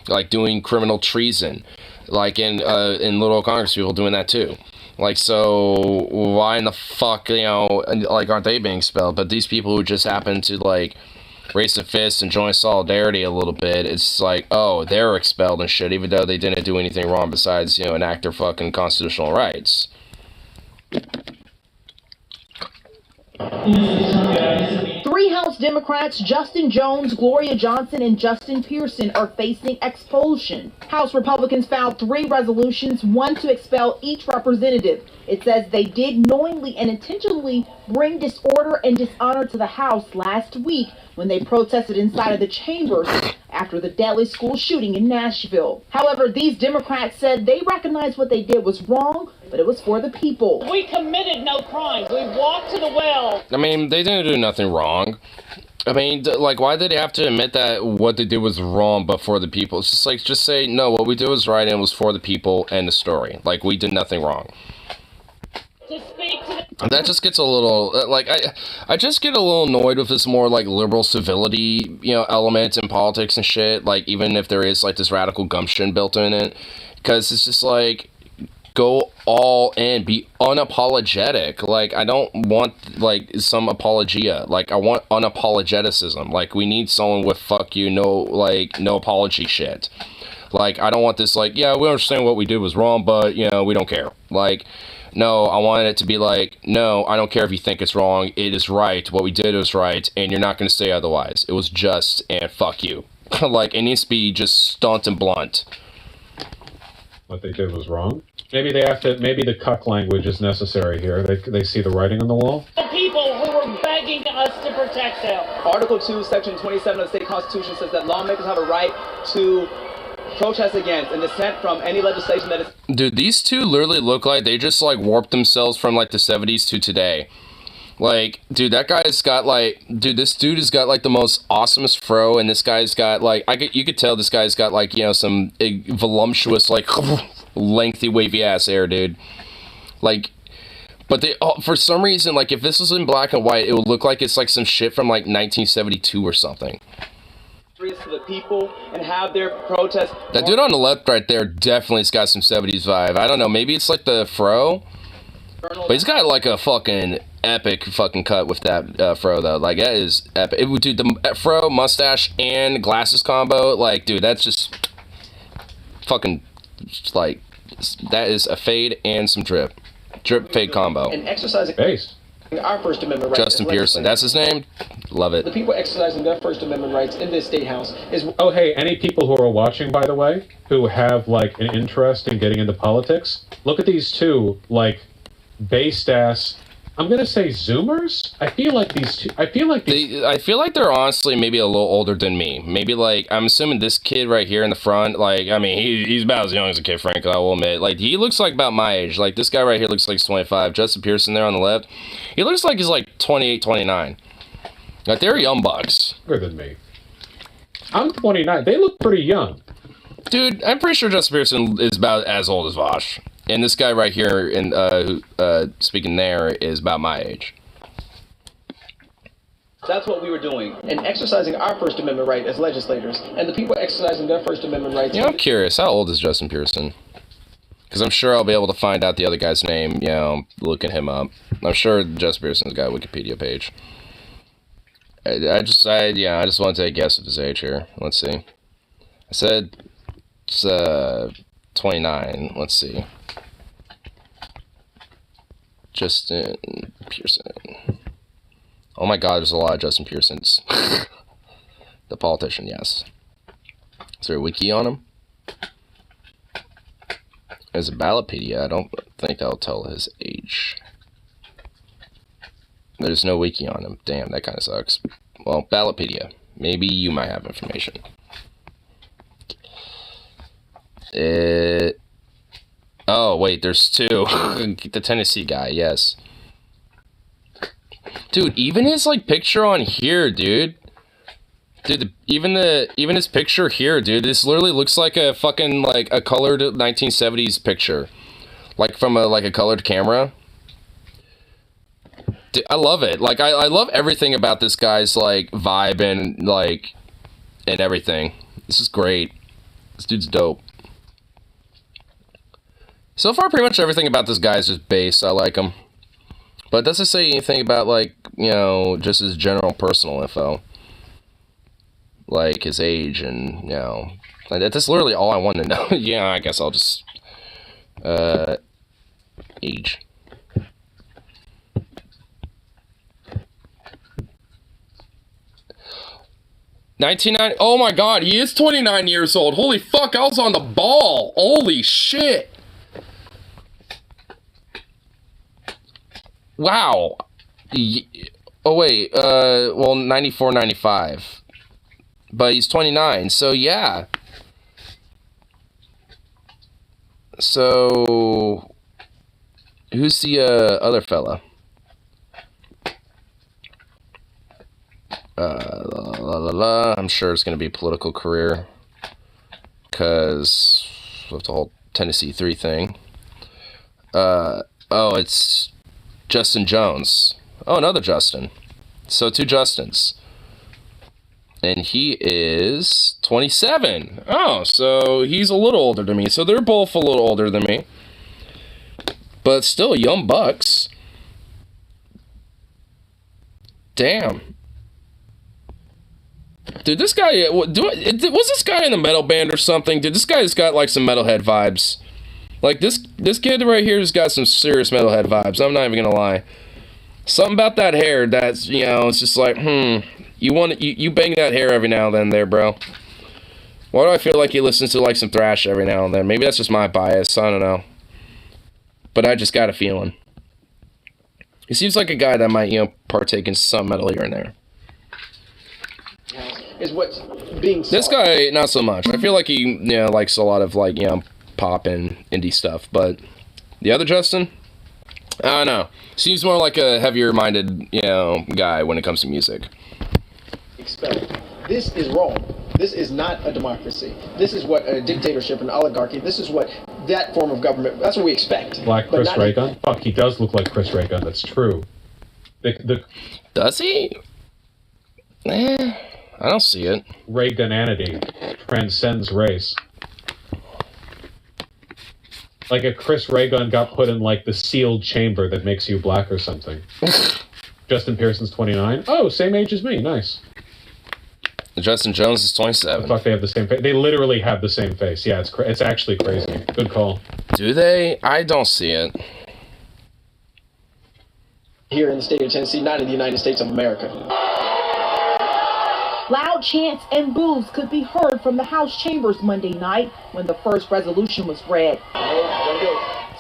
A: like doing criminal treason, like in little Congress people doing that too. Like, so why in the fuck, you know, like, aren't they being expelled? But these people who just happen to, like, raise a fist and join solidarity a little bit, it's like, oh, they're expelled and shit, even though they didn't do anything wrong besides, you know, enact their fucking constitutional rights.
D: Three House Democrats, Justin Jones, Gloria Johnson, and Justin Pearson, are facing expulsion. House Republicans filed 3 resolutions, one to expel each representative. It says they did knowingly and intentionally bring disorder and dishonor to the House last week when they protested inside of the chambers after the deadly school shooting in Nashville. However, these Democrats said they recognized what they did was wrong, but it was for the people.
E: We committed no crimes. We walked to the well.
A: I mean, they didn't do nothing wrong. I mean, like, why did they have to admit that what they did was wrong but for the people? It's just like, just say, no, what we did was right and it was for the people, and the story. Like, we did nothing wrong.
E: To speak to the
A: That just gets a little, like, I just get a little annoyed with this more, like, liberal civility, you know, element in politics and shit. Like, even if there is, like, this radical gumption built in it. Because it's just like, go all in, be unapologetic. Like, I don't want, like, some apologia. Like, I want unapologeticism. Like, we need someone with fuck you, no, like, no apology shit. Like, I don't want this, like, yeah, we understand what we did was wrong, but, you know, we don't care. Like, no, I want it to be like, no, I don't care if you think it's wrong, it is right, what we did was right, and you're not going to say otherwise. It was just, and fuck you. Like, it needs to be just stunt and blunt.
C: What they did was wrong. Maybe they have to. Maybe the cuck language is necessary here. They see the writing on the wall.
E: people who were begging us to protect them.
F: Article 2, Section 27 of the state constitution says that lawmakers have a right to protest against and dissent from any legislation that is...
A: Dude, these two literally look like they just, like, warped themselves from, like, the 70s to today. Like, dude, that guy's got, like... Dude, this dude has got, like, the most awesomest fro, and this guy's got, like... You could tell this guy's got, like, you know, some voluptuous, like, lengthy, wavy-ass hair, dude. Like... But they, for some reason, like, if this was in black and white, it would look like it's, like, some shit from, like, 1972 or something.
F: To the people and have their protest.
A: That dude on the left right there definitely's got some 70s vibe. I don't know, maybe it's, like, the fro? But he's got, like, a fucking epic fucking cut with that fro, though. Like, that is epic. Dude, the fro, mustache, and glasses combo, like, dude, that's just fucking, like, that is a fade and some drip. Drip fade combo.
F: And exercising our First Amendment rights.
A: Justin Pearson, that's his name? Love it.
F: The people exercising their First Amendment rights in this state house is...
C: Oh, hey, any people who are watching, by the way, who have, like, an interest in getting into politics, look at these two, like, based-ass... I'm gonna say Zoomers? I feel like they're honestly maybe a little older than me. Maybe, like, I'm assuming this kid right here in the front, like, I mean, he's about as young as a kid, frankly, I will admit. Like, he looks like about my age. Like, this guy right here looks like he's 25. Justin Pearson there on the left, he looks like he's, like, 28, 29. Like, they're young bucks. Younger than me. I'm 29. They look pretty young.
A: Dude, I'm pretty sure Justin Pearson is about as old as Vosh. And this guy right here, speaking there, is about my age.
F: That's what we were doing, and exercising our First Amendment right as legislators, and the people exercising their First Amendment rights.
A: Yeah, I'm curious, how old is Justin Pearson? Because I'm sure I'll be able to find out the other guy's name, you know, looking him up. I'm sure Justin Pearson's got a Wikipedia page. I just want to take a guess of his age here. Let's see. I said it's 29. Let's see. Justin Pearson. Oh my god, there's a lot of Justin Pearsons. The politician, yes. Is there a wiki on him? There's a Ballotpedia. I don't think that'll tell his age. There's no wiki on him. Damn, that kind of sucks. Well, Ballotpedia. Maybe you might have information. Oh, wait, there's two. The Tennessee guy, yes. Dude, even his, like, picture on here, dude. Dude, even his picture here, dude. This literally looks like a fucking, like, a colored 1970s picture. Like, from a colored camera. Dude, I love it. Like, I love everything about this guy's, like, vibe and, like, and everything. This is great. This dude's dope. So far, pretty much everything about this guy is just base. I like him. But it doesn't say anything about, like, you know, just his general personal info. Like, his age and, you know... Like, that's literally all I want to know. Yeah, I guess I'll just... age. Oh my god, he is 29 years old. Holy fuck, I was on the ball. Holy shit. Wow. Oh wait, well, 94, 95. But he's 29, so yeah. So, who's the other fella? I'm sure it's going to be a political career. Because of the whole Tennessee 3 thing. Oh, it's Justin Jones. Oh, another Justin. So, 2 Justins. And he is 27. Oh, so he's a little older than me. So they're both a little older than me. But still young bucks. Damn. Dude, this guy... was this guy in the metal band or something? Dude, this guy's got like some metalhead vibes. Like this kid right here has got some serious metalhead vibes. I'm not even gonna lie. Something about that hair that's, you know, it's just like, You bang that hair every now and then there, bro. Why do I feel like he listens to, like, some thrash every now and then? Maybe that's just my bias. I don't know. But I just got a feeling. He seems like a guy that might, you know, partake in some metal here and there.
F: Is what's being sought.
A: This guy, not so much. I feel like he, you know, likes a lot of, like, you know, pop and indie stuff. But the other Justin? I don't know. Seems more like a heavier-minded, you know, guy when it comes to music.
G: Expelled. This is wrong. This is not a democracy. This is what a dictatorship and oligarchy, this is what that form of government, that's what we expect.
C: Like Chris Ray Gun? Fuck, he does look like Chris Ray Gun, that's true.
A: Does he? I don't see it.
C: Reagananity transcends race. Like if Chris Ray Gun got put in like the sealed chamber that makes you black or something. Justin Pearson's 29. Oh, same age as me. Nice.
A: Justin Jones is 27.
C: Fuck, they have the same face. They literally have the same face. Yeah, it's actually crazy. Good call.
A: Do they? I don't see it.
G: Here in the state of Tennessee, not in the United States of America.
D: Loud chants and boos could be heard from the House chambers Monday night when the first resolution was read.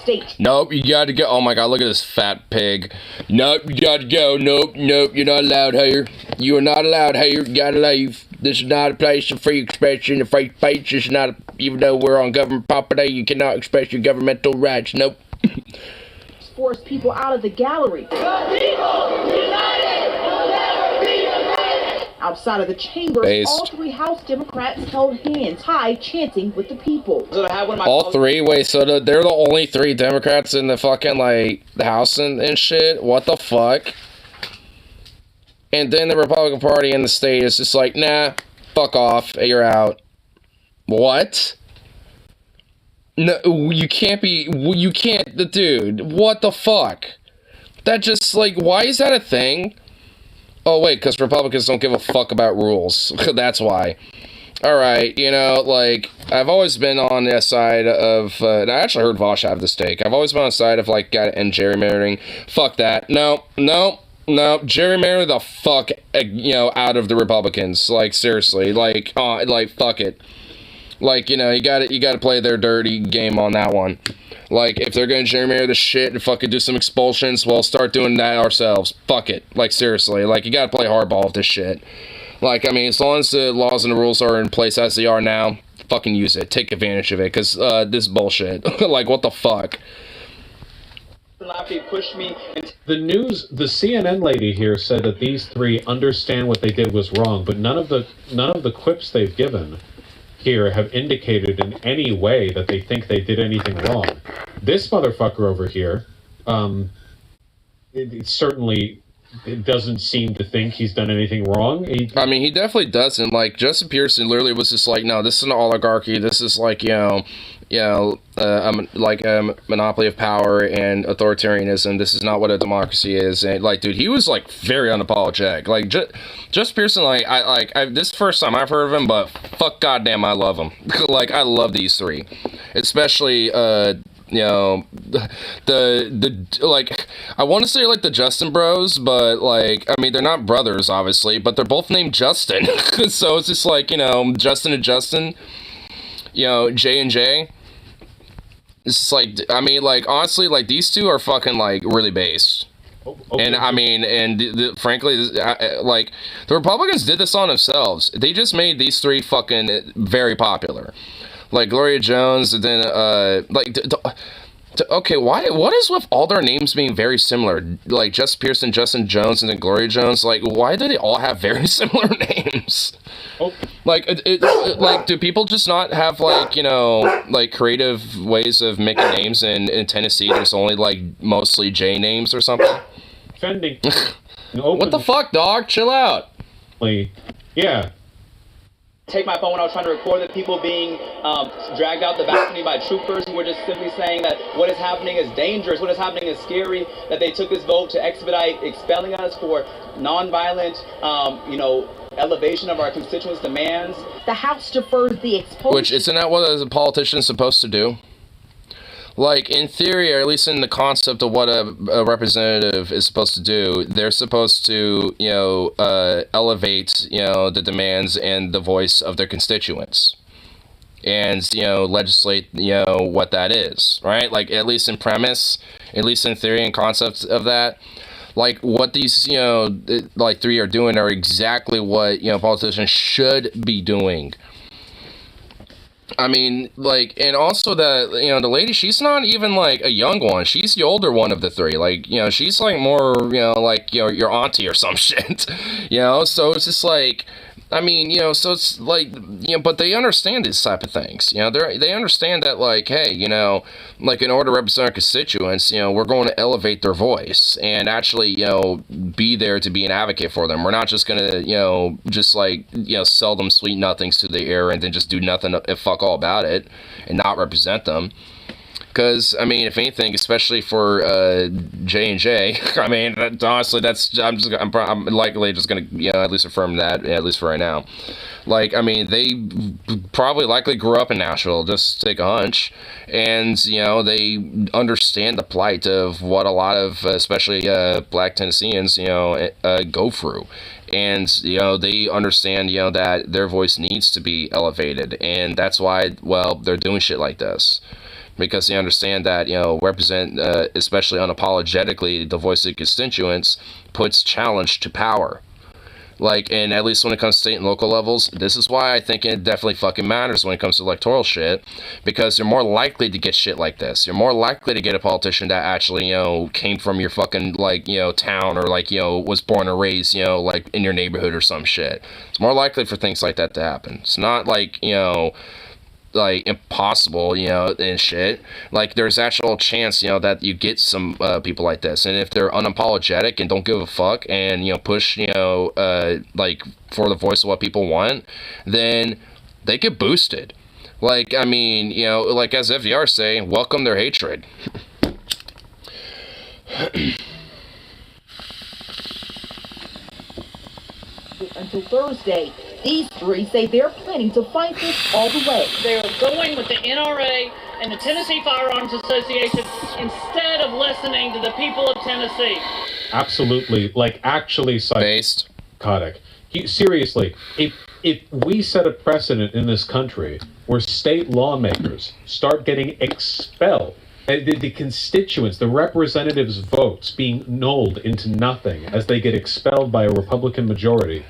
D: State.
A: Nope, you gotta go. Oh my god, look at this fat pig. Nope, you gotta go. Nope, you're not allowed here. You are not allowed here. You gotta leave. This is not a place of free expression and free speech. This is not, even though we're on government property, you cannot express your governmental rights. Nope.
D: Force people out of the gallery.
E: The people united will never be divided.
D: Outside of the chambers, all 3 House Democrats held hands high, chanting with the people.
F: So I have one of my
A: all 3? Wait, so they're the only 3 Democrats in the fucking, like, the House and shit? What the fuck? And then the Republican Party in the state is just like, nah, fuck off, you're out. What? No, you can't, dude, what the fuck? That just, like, why is that a thing? Oh, wait, because Republicans don't give a fuck about rules. That's why. Alright, you know, like, I've always been on the side of, I actually heard Vosh have this take. I've always been on the side of, like, gotta end gerrymandering. Fuck that. No, gerrymander the fuck, you know, out of the Republicans. Like, seriously, like, fuck it. Like, you know, you gotta play their dirty game on that one. Like, if they're gonna gerrymander the shit and fucking do some expulsions, well, start doing that ourselves. Fuck it. Like, seriously. Like, you gotta play hardball with this shit. Like, I mean, as long as the laws and the rules are in place as they are now, fucking use it. Take advantage of it, because this is bullshit. Like, what the fuck?
F: Pushed me into
C: The CNN lady here said that these 3 understand what they did was wrong, but none of the quips they've given here have indicated in any way that they think they did anything wrong. This motherfucker over here, it certainly doesn't seem to think he's done anything wrong.
A: I mean, he definitely doesn't. Like, Justin Pearson literally was just like, no, this is an oligarchy. This is like, like a monopoly of power and authoritarianism. This is not what a democracy is. And like, dude, he was like very unapologetic. Like, Justin Pearson, this is the first time I've heard of him, but fuck goddamn, I love him. Like, I love these three, especially like, I want to say like the Justin Bros, but like, I mean, they're not brothers obviously, but they're both named Justin. So it's just like, Justin and Justin, J and J. It's just like, I mean, like, honestly, like, these two are fucking like really based.
C: Okay.
A: And I mean, and frankly, like, the Republicans did this on themselves. They just made these three fucking very popular. Like Gloria Jones, and then okay, what is with all their names being very similar? Like Justin Pearson, Justin Jones, and then Gloria Jones. Like, why do they all have very similar names?
C: Oh.
A: Like, like, do people just not have like like creative ways of making names in Tennessee? There's only like mostly J names or something.
C: Defending.
A: What the fuck, dog? Chill out.
C: Yeah.
F: Take my phone when I was trying to record the people being dragged out the balcony by troopers who were just simply saying that what is happening is dangerous, what is happening is scary, that they took this vote to expedite expelling us for nonviolent, elevation of our constituents' demands.
D: The House defers the expulsion.
A: Which, isn't that what a politician's supposed to do? Like, in theory, or at least in the concept of what a representative is supposed to do, they're supposed to, elevate, the demands and the voice of their constituents. And, legislate, what that is, right? Like, at least in premise, at least in theory and concept of that, like, what these, three are doing are exactly what, politicians should be doing. I mean, like, and also the lady, she's not even, like, a young one. She's the older one of the three. Like, she's, like, more, like, your auntie or some shit. So it's just, like, I mean, so it's, like, but they understand these type of things. They understand that, like, hey, like, in order to represent our constituents, we're going to elevate their voice and actually, be there to be an advocate for them. We're not just going to, just, like, sell them sweet nothings to the air and then just do nothing and fuck all about it and not represent them. Because, I mean, if anything, especially for J&J, I mean, honestly, I'm likely just going to, at least affirm that, at least for right now. Like, I mean, they probably likely grew up in Nashville, just to take a hunch. And, they understand the plight of what a lot of, especially black Tennesseans, go through. And, they understand, that their voice needs to be elevated. And that's why, well, they're doing shit like this. Because they understand that, represent, especially unapologetically, the voice of constituents puts challenge to power. Like, and at least when it comes to state and local levels, this is why I think it definitely fucking matters when it comes to electoral shit. Because you're more likely to get shit like this. You're more likely to get a politician that actually, came from your fucking, like, town or, like, was born or raised, like, in your neighborhood or some shit. It's more likely for things like that to happen. It's not like, like impossible, and shit. Like, there's actual chance, that you get some people like this, and if they're unapologetic and don't give a fuck and push, like for the voice of what people want, then they get boosted. Like, I mean, like as FDR say, welcome their hatred.
D: Until Thursday. These three say they're planning to fight this all the way.
H: They're going with the NRA and the Tennessee Firearms Association instead of listening to the people of Tennessee.
C: Absolutely, like actually psychotic. Seriously, if we set a precedent in this country where state lawmakers start getting expelled, the constituents, the representatives' votes being nulled into nothing as they get expelled by a Republican majority,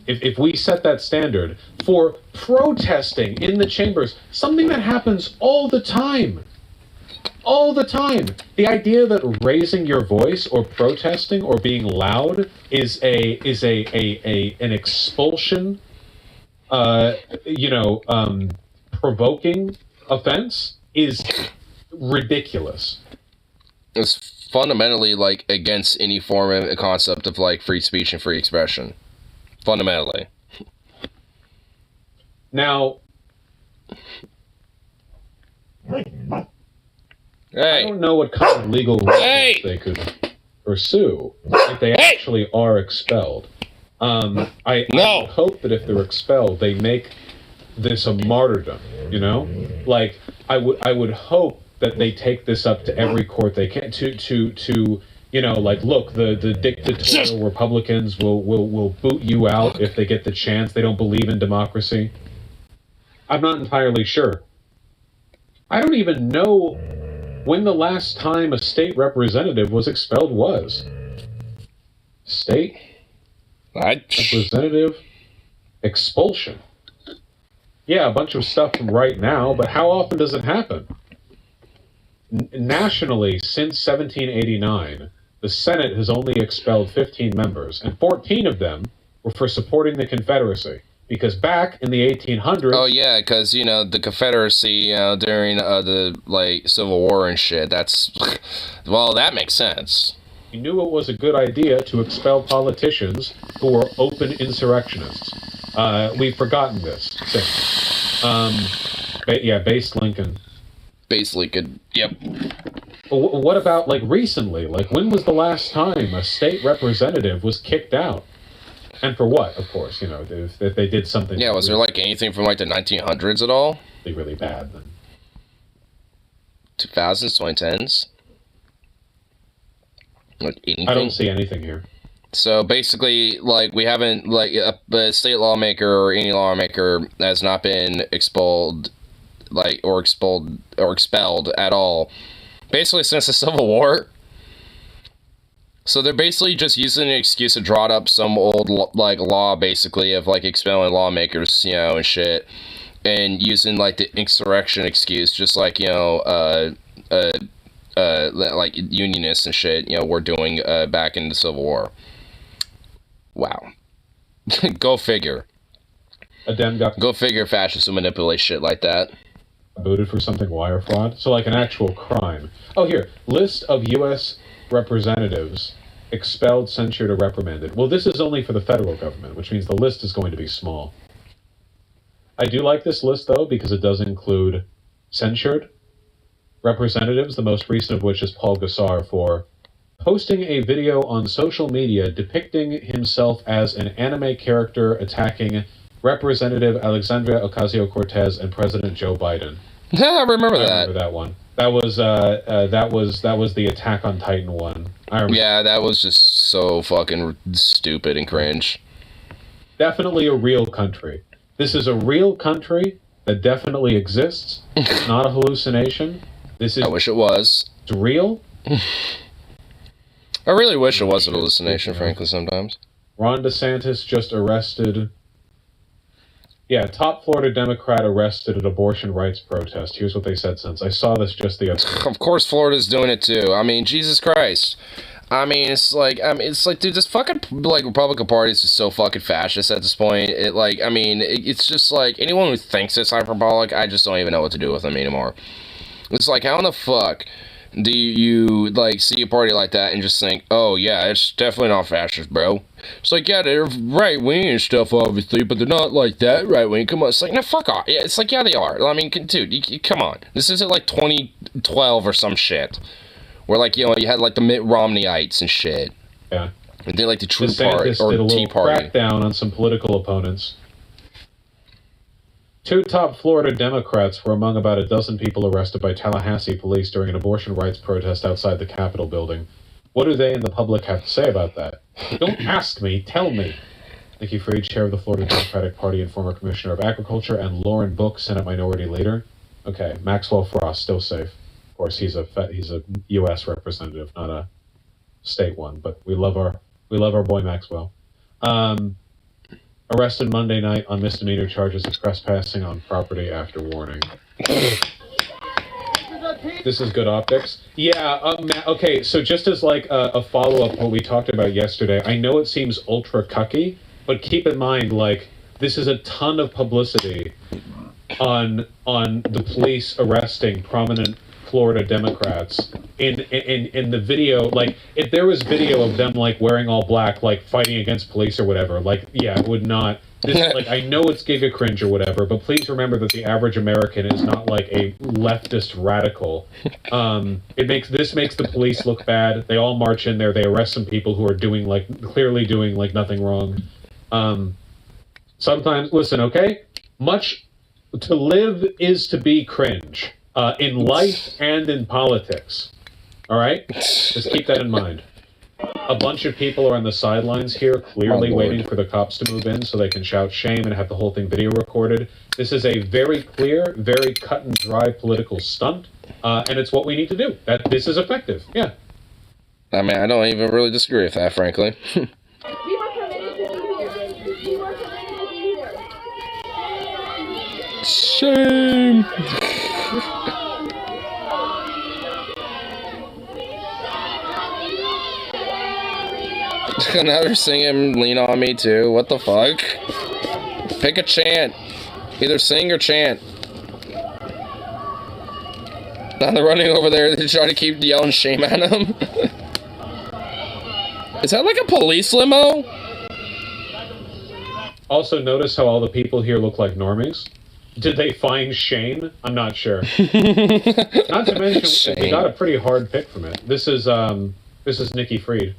C: if we set that standard for protesting in the chambers, something that happens all the time, the idea that raising your voice or protesting or being loud is an expulsion, provoking offense is ridiculous.
A: It's fundamentally like against any form of a concept of like free speech and free expression. Fundamentally.
C: Now,
A: Hey.
C: I don't know what kind of legal remedies they could pursue if they actually are expelled. I would hope that if they're expelled, they make this a martyrdom. You know, like I would hope that they take this up to every court they can to you know, like, look, the dictatorial Republicans will boot you out if they get the chance. They don't believe in democracy. I'm not entirely sure. I don't even know when the last time a state representative was expelled was. State representative expulsion. Yeah, a bunch of stuff from right now, but how often does it happen? Nationally, since 1789, the Senate has only expelled 15 members, and 14 of them were for supporting the Confederacy. Because back in the 1800s...
A: Oh, yeah, because, you know, the Confederacy, you know, during the, like, Civil War and shit, that's... Well, that makes sense.
C: He knew it was a good idea to expel politicians who were open insurrectionists. We've forgotten this since. Base Lincoln.
A: Base Lincoln, yep.
C: What about, like, recently? Like, when was the last time a state representative was kicked out? And for what, of course, you know, if they did something...
A: Yeah, was there, like, anything from, like, the 1900s at all?
C: Be really bad, then.
A: 2000s, 2010s? Like, anything?
C: I don't see anything here.
A: So, basically, like, we haven't, like, a state lawmaker or any lawmaker has not been expelled, like, or expelled at all. Basically, since the Civil War... So they're basically just using an excuse to draw up some old, like, law, basically, of, like, expelling lawmakers, you know, and shit. And using, like, the insurrection excuse, just like, you know, like, unionists and shit, you know, were doing back in the Civil War. Wow. Go figure. Go figure fascists will manipulate shit like that.
C: Voted for something wire fraud? So, like, an actual crime. Oh, here. List of U.S. representatives expelled, censured, or reprimanded. Well, this is only for the federal government, which means the list is going to be small. I do like this list, though, because it does include censured representatives, the most recent of which is Paul Gosar for posting a video on social media depicting himself as an anime character attacking Representative Alexandria Ocasio-Cortez and President Joe Biden.
A: Yeah, I remember that.
C: I remember that one. That was the Attack on Titan one. I remember.
A: Yeah, that was just so fucking stupid and cringe.
C: Definitely a real country. This is a real country that definitely exists. It's not a hallucination.
A: I wish it was.
C: It's real.
A: I really wish it was a hallucination, frankly, sometimes.
C: Ron DeSantis just arrested... Yeah, top Florida Democrat arrested at abortion rights protest. Here's what they said since. I saw this just the other day.
A: Of course Florida's doing it too. I mean, Jesus Christ. I mean, it's like, dude, this fucking, like, Republican Party is just so fucking fascist at this point. It's just like, anyone who thinks it's hyperbolic, I just don't even know what to do with them anymore. It's like, how in the fuck do you, like, see a party like that and just think, oh, yeah, it's definitely not fascist, bro? It's like, yeah, they're right-wing and stuff, obviously, but they're not like that right-wing. Come on. It's like, no, fuck off. Yeah, it's like, yeah, they are. I mean, dude, come on. This isn't like 2012 or some shit. Where, like, you know, you had, like, the Mitt Romneyites and shit.
C: Yeah.
A: And they, like, the True Party, or the Tea Party.
C: Crackdown on some political opponents. 2 top Florida Democrats were among about a dozen people arrested by Tallahassee police during an abortion rights protest outside the Capitol building. What do they and the public have to say about that? Don't ask me, tell me. Nikki Fried, chair of the Florida Democratic Party and former Commissioner of Agriculture, and Lauren Book, Senate Minority Leader. Okay, Maxwell Frost, still safe. Of course, he's a U.S. representative, not a state one, but we love our boy Maxwell. Arrested Monday night on misdemeanor charges of trespassing on property after warning. This is good optics. Yeah, okay, so just as like a follow-up what we talked about yesterday, I know it seems ultra cucky, but keep in mind, like, this is a ton of publicity on the police arresting prominent Florida Democrats in the video, like, if there was video of them, like, wearing all black, like, fighting against police or whatever, like, yeah, it would not... This, like, I know it's giga cringe or whatever, but please remember that the average American is not like a leftist radical. This makes the police look bad. They all march in there. They arrest some people who are clearly doing like nothing wrong. Sometimes, listen, okay? Much to live is to be cringe in life and in politics. All right, just keep that in mind. A bunch of people are on the sidelines here, clearly waiting for the cops to move in so they can shout shame and have the whole thing video recorded. This is a very clear, very cut and dry political stunt, and it's what we need to do. This is effective, yeah.
A: I mean, I don't even really disagree with that, frankly.
E: We were permitted to be here. We were permitted to be here.
A: Shame! Now they're singing Lean On Me too. What the fuck? Pick a chant. Either sing or chant. Now they're running over there to try to keep yelling shame at him. Is that like a police limo?
C: Also, notice how all the people here look like normies. Did they find Shane? I'm not sure. Not to mention,
A: Shane.
C: we got a pretty hard pick from it. This is Nikki Fried.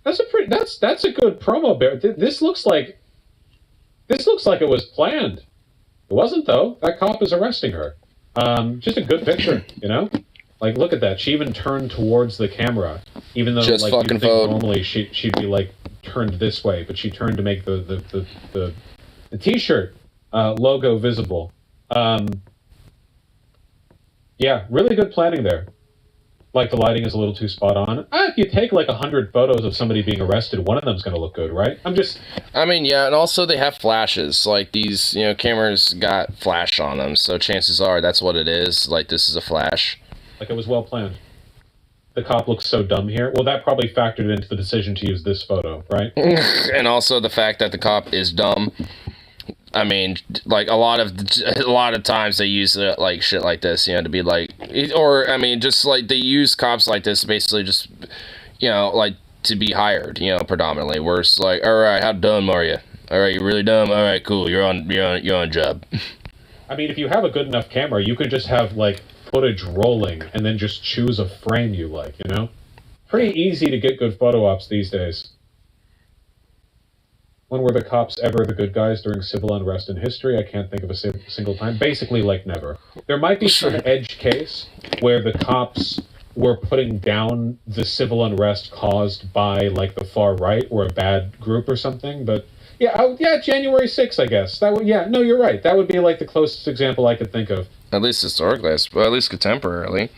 C: That's a good promo, Bear. This looks like it was planned. It wasn't, though. That cop is arresting her. Just a good picture, you know? Like, look at that. She even turned towards the camera, even though
A: Just
C: like
A: fucking
C: you'd think
A: vote.
C: normally she'd be like turned this way, but she turned to make the T-shirt logo visible. Yeah, really good planning there. Like, the lighting is a little too spot on. If you take like 100 photos of somebody being arrested, one of them's going to look good, right?
A: I mean, yeah, and also they have flashes. Like, these, you know, cameras got flash on them, so chances are that's what it is. Like, this is a flash.
C: Like, it was well planned. The cop looks so dumb here. Well, that probably factored into the decision to use this photo, right?
A: And also the fact that the cop is dumb. I mean, like, a lot of times they use like shit like this, you know, to be like, or I mean, just like they use cops like this basically just, you know, like to be hired, you know, predominantly. Where it's like, all right, how dumb are you? All right, you're really dumb. All right, cool. You're on job.
C: I mean, if you have a good enough camera, you could just have like footage rolling and then just choose a frame you like, you know? Pretty easy to get good photo ops these days. When were the cops ever the good guys during civil unrest in history? I can't think of a single time. Basically, like, never. There might be some edge case where the cops were putting down the civil unrest caused by, like, the far right or a bad group or something, but yeah, January 6th, I guess. No, you're right. That would be, like, the closest example I could think of.
A: At least historically, well, at least contemporarily.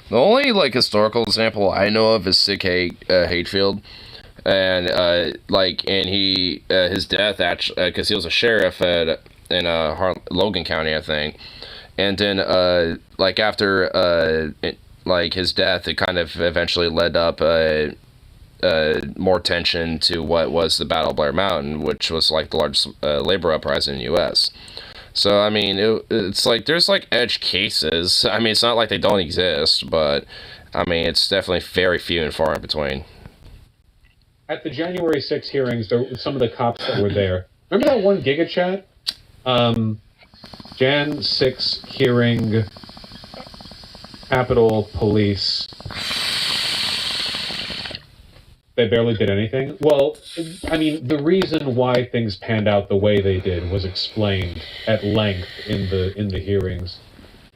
A: The only, like, historical example I know of is Sig Hatfield. And his death actually, because he was a sheriff in Logan County, I think. And then like after his death, it kind of eventually led up more tension to what was the Battle of Blair Mountain, which was like the largest labor uprising in the U.S. So I mean, it's like there's like edge cases. I mean, it's not like they don't exist, but I mean, it's definitely very few and far in between.
C: At the January 6 hearings, some of the cops that were there. Remember that one Giga chat? Jan 6 hearing, Capitol Police. They barely did anything. Well, I mean, the reason why things panned out the way they did was explained at length in the hearings.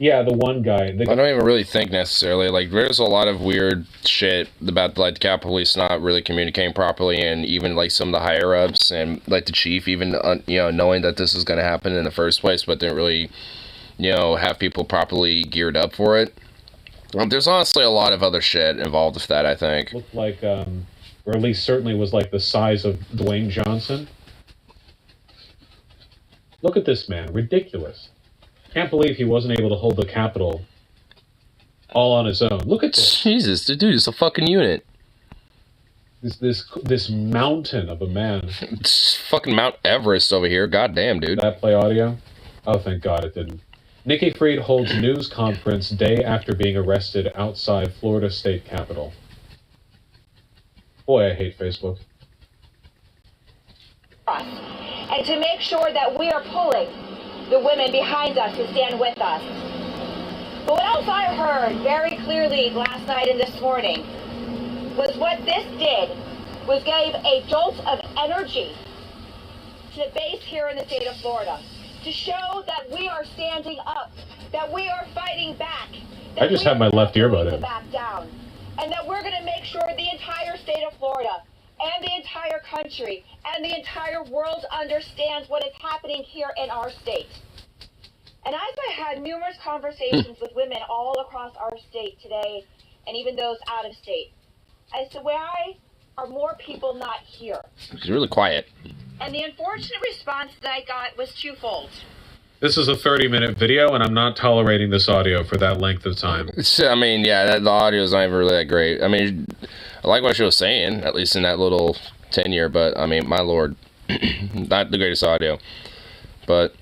C: Yeah, the one guy. I
A: don't even really think necessarily. Like, there's a lot of weird shit about, like, the Capitol Police not really communicating properly, and even, like, some of the higher-ups, and, like, the chief even, you know, knowing that this was going to happen in the first place, but didn't really, you know, have people properly geared up for it. There's honestly a lot of other shit involved with that, I think.
C: Looked like, or at least certainly was, like, the size of Dwayne Johnson. Look at this man. Ridiculous. Can't believe he wasn't able to hold the Capitol all on his own. Look at this.
A: Jesus, the dude is a fucking unit.
C: This mountain of a man.
A: It's fucking Mount Everest over here. God damn, dude.
C: Did that play audio? Oh, thank God it didn't. Nikki Fried holds news conference day after being arrested outside Florida state capitol. Boy, I hate Facebook.
I: And to make sure that we are pulling the women behind us to stand with us. But what else I heard very clearly last night and this morning was what this did was gave a jolt of energy to the base here in the state of Florida to show that we are standing up, that we are fighting back.
C: I just had my left earbud in.
I: Back down, and that we're going to make sure the entire state of Florida and the entire country and the entire world understands what is happening here in our state. And as I had numerous conversations with women all across our state today, and even those out of state, I said, why are more people not here?
A: She's really quiet.
I: And the unfortunate response that I got was twofold.
C: This is a 30-minute video, and I'm not tolerating this audio for that length of time.
A: I mean, yeah, the audio is not even really that great. I mean, I like what she was saying, at least in that little tenure, but, I mean, my lord, not the greatest audio. But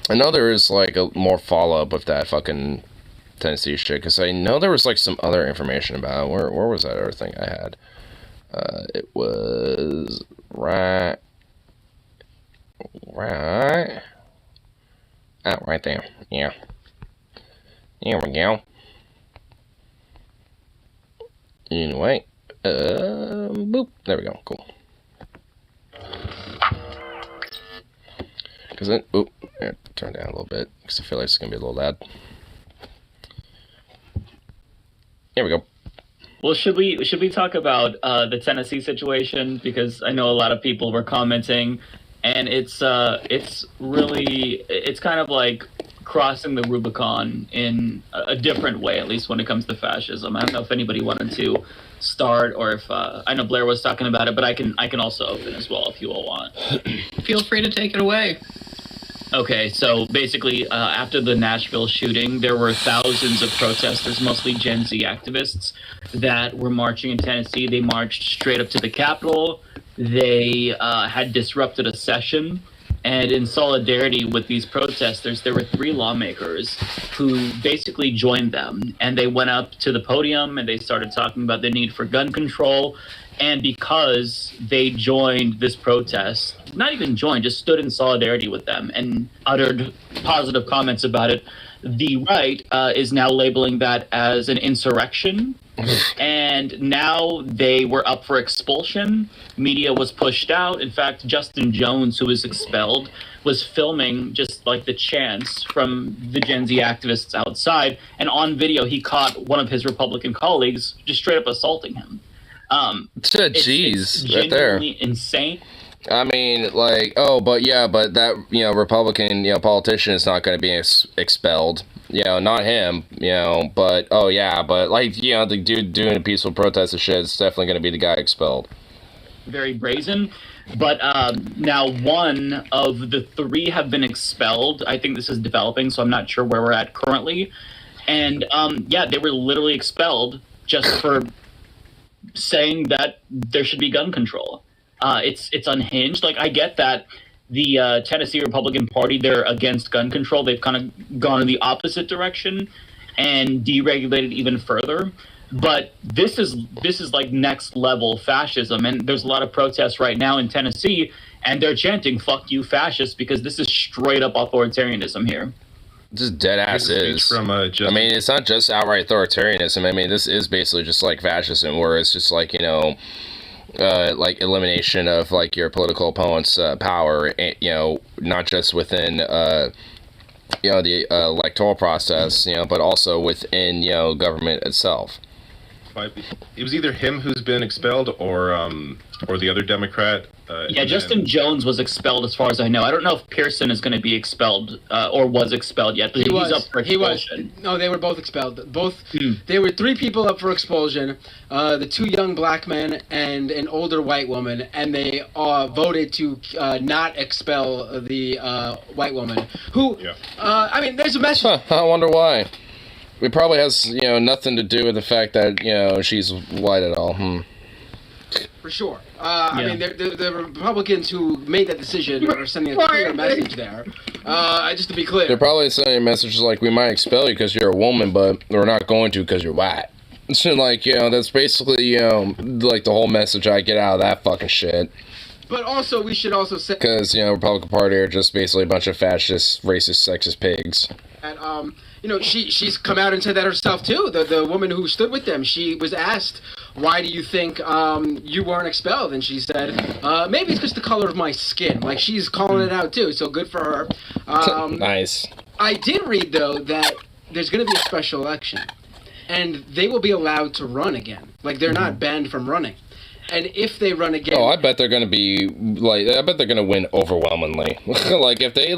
A: I know there is, like, a more follow-up with that fucking Tennessee shit, because I know there was, like, some other information about it. Where was that other thing I had? It was right. Oh, right there. Yeah. There we go. Anyway. Boop. There we go. Cool. Because then, oop. Turn down a little bit, because I feel like it's going to be a little loud. There we go.
J: Well, should we talk about the Tennessee situation, because I know a lot of people were commenting, and it's kind of like crossing the Rubicon in a different way, at least when it comes to fascism. I don't know if anybody wanted to start, or if I know Blair was talking about it, but I can also open as well if you all want.
H: Feel free to take it away.
J: Okay, so basically, after the Nashville shooting, there were thousands of protesters, mostly Gen Z activists, that were marching in Tennessee. They marched straight up to the Capitol. They had disrupted a session. And in solidarity with these protesters, there were 3 lawmakers who basically joined them. And they went up to the podium and they started talking about the need for gun control. And because they joined this protest, not even joined, just stood in solidarity with them and uttered positive comments about it, the right is now labeling that as an insurrection. And now they were up for expulsion. Media was pushed out. In fact, Justin Jones, who was expelled, was filming just like the chants from the Gen Z activists outside. And on video, he caught one of his Republican colleagues just straight up assaulting him.
A: It's right there.
J: Insane.
A: I mean, like, but that, Republican, politician is not going to be expelled. Not him, but, like, the dude doing a peaceful protest of shit is definitely going to be the guy expelled.
J: Very brazen. But now 1 of the 3 have been expelled. I think this is developing, so I'm not sure where we're at currently. And, they were literally expelled just for saying that there should be gun control. It's unhinged. Like, I get that the Tennessee Republican Party, they're against gun control. They've kind of gone in the opposite direction and deregulated even further. But this is like next level fascism. And there's a lot of protests right now in Tennessee, and they're chanting, "Fuck you, fascists," because this is straight up authoritarianism here.
A: Just dead ass is.
C: From,
A: I mean, it's not just outright authoritarianism. I mean, this is basically just like fascism, where it's just like, like elimination of like your political opponent's power, not just within the electoral process, but also within government itself.
K: It was either him who's been expelled or the other Democrat.
J: Justin Jones was expelled, as far as I know. I don't know if Pearson is going to be expelled or was expelled yet, but he's up for expulsion.
G: No, they were both expelled. There were 3 people up for expulsion, the 2 young black men and an older white woman, and they voted to not expel the white woman. Who, I mean, there's a message.
A: I wonder why. It probably has, nothing to do with the fact that, she's white at all.
G: For sure. I mean, the Republicans who made that decision are sending a clear message there. Just to be clear.
A: They're probably sending messages like, we might expel you because you're a woman, but we're not going to because you're white. So, like, that's basically, like the whole message I get out of that fucking shit.
G: But also, we should also say...
A: Because, Republican Party are just basically a bunch of fascist, racist, sexist pigs.
G: And, she's come out and said that herself, too. The woman who stood with them, she was asked, why do you think you weren't expelled? And she said, maybe it's just the color of my skin. Like, she's calling it out, too, so good for her.
A: Nice.
G: I did read, though, that there's going to be a special election. And they will be allowed to run again. Like, they're not banned from running. And if they run again...
A: Oh, I bet they're going to be, I bet they're going to win overwhelmingly. Like, if they,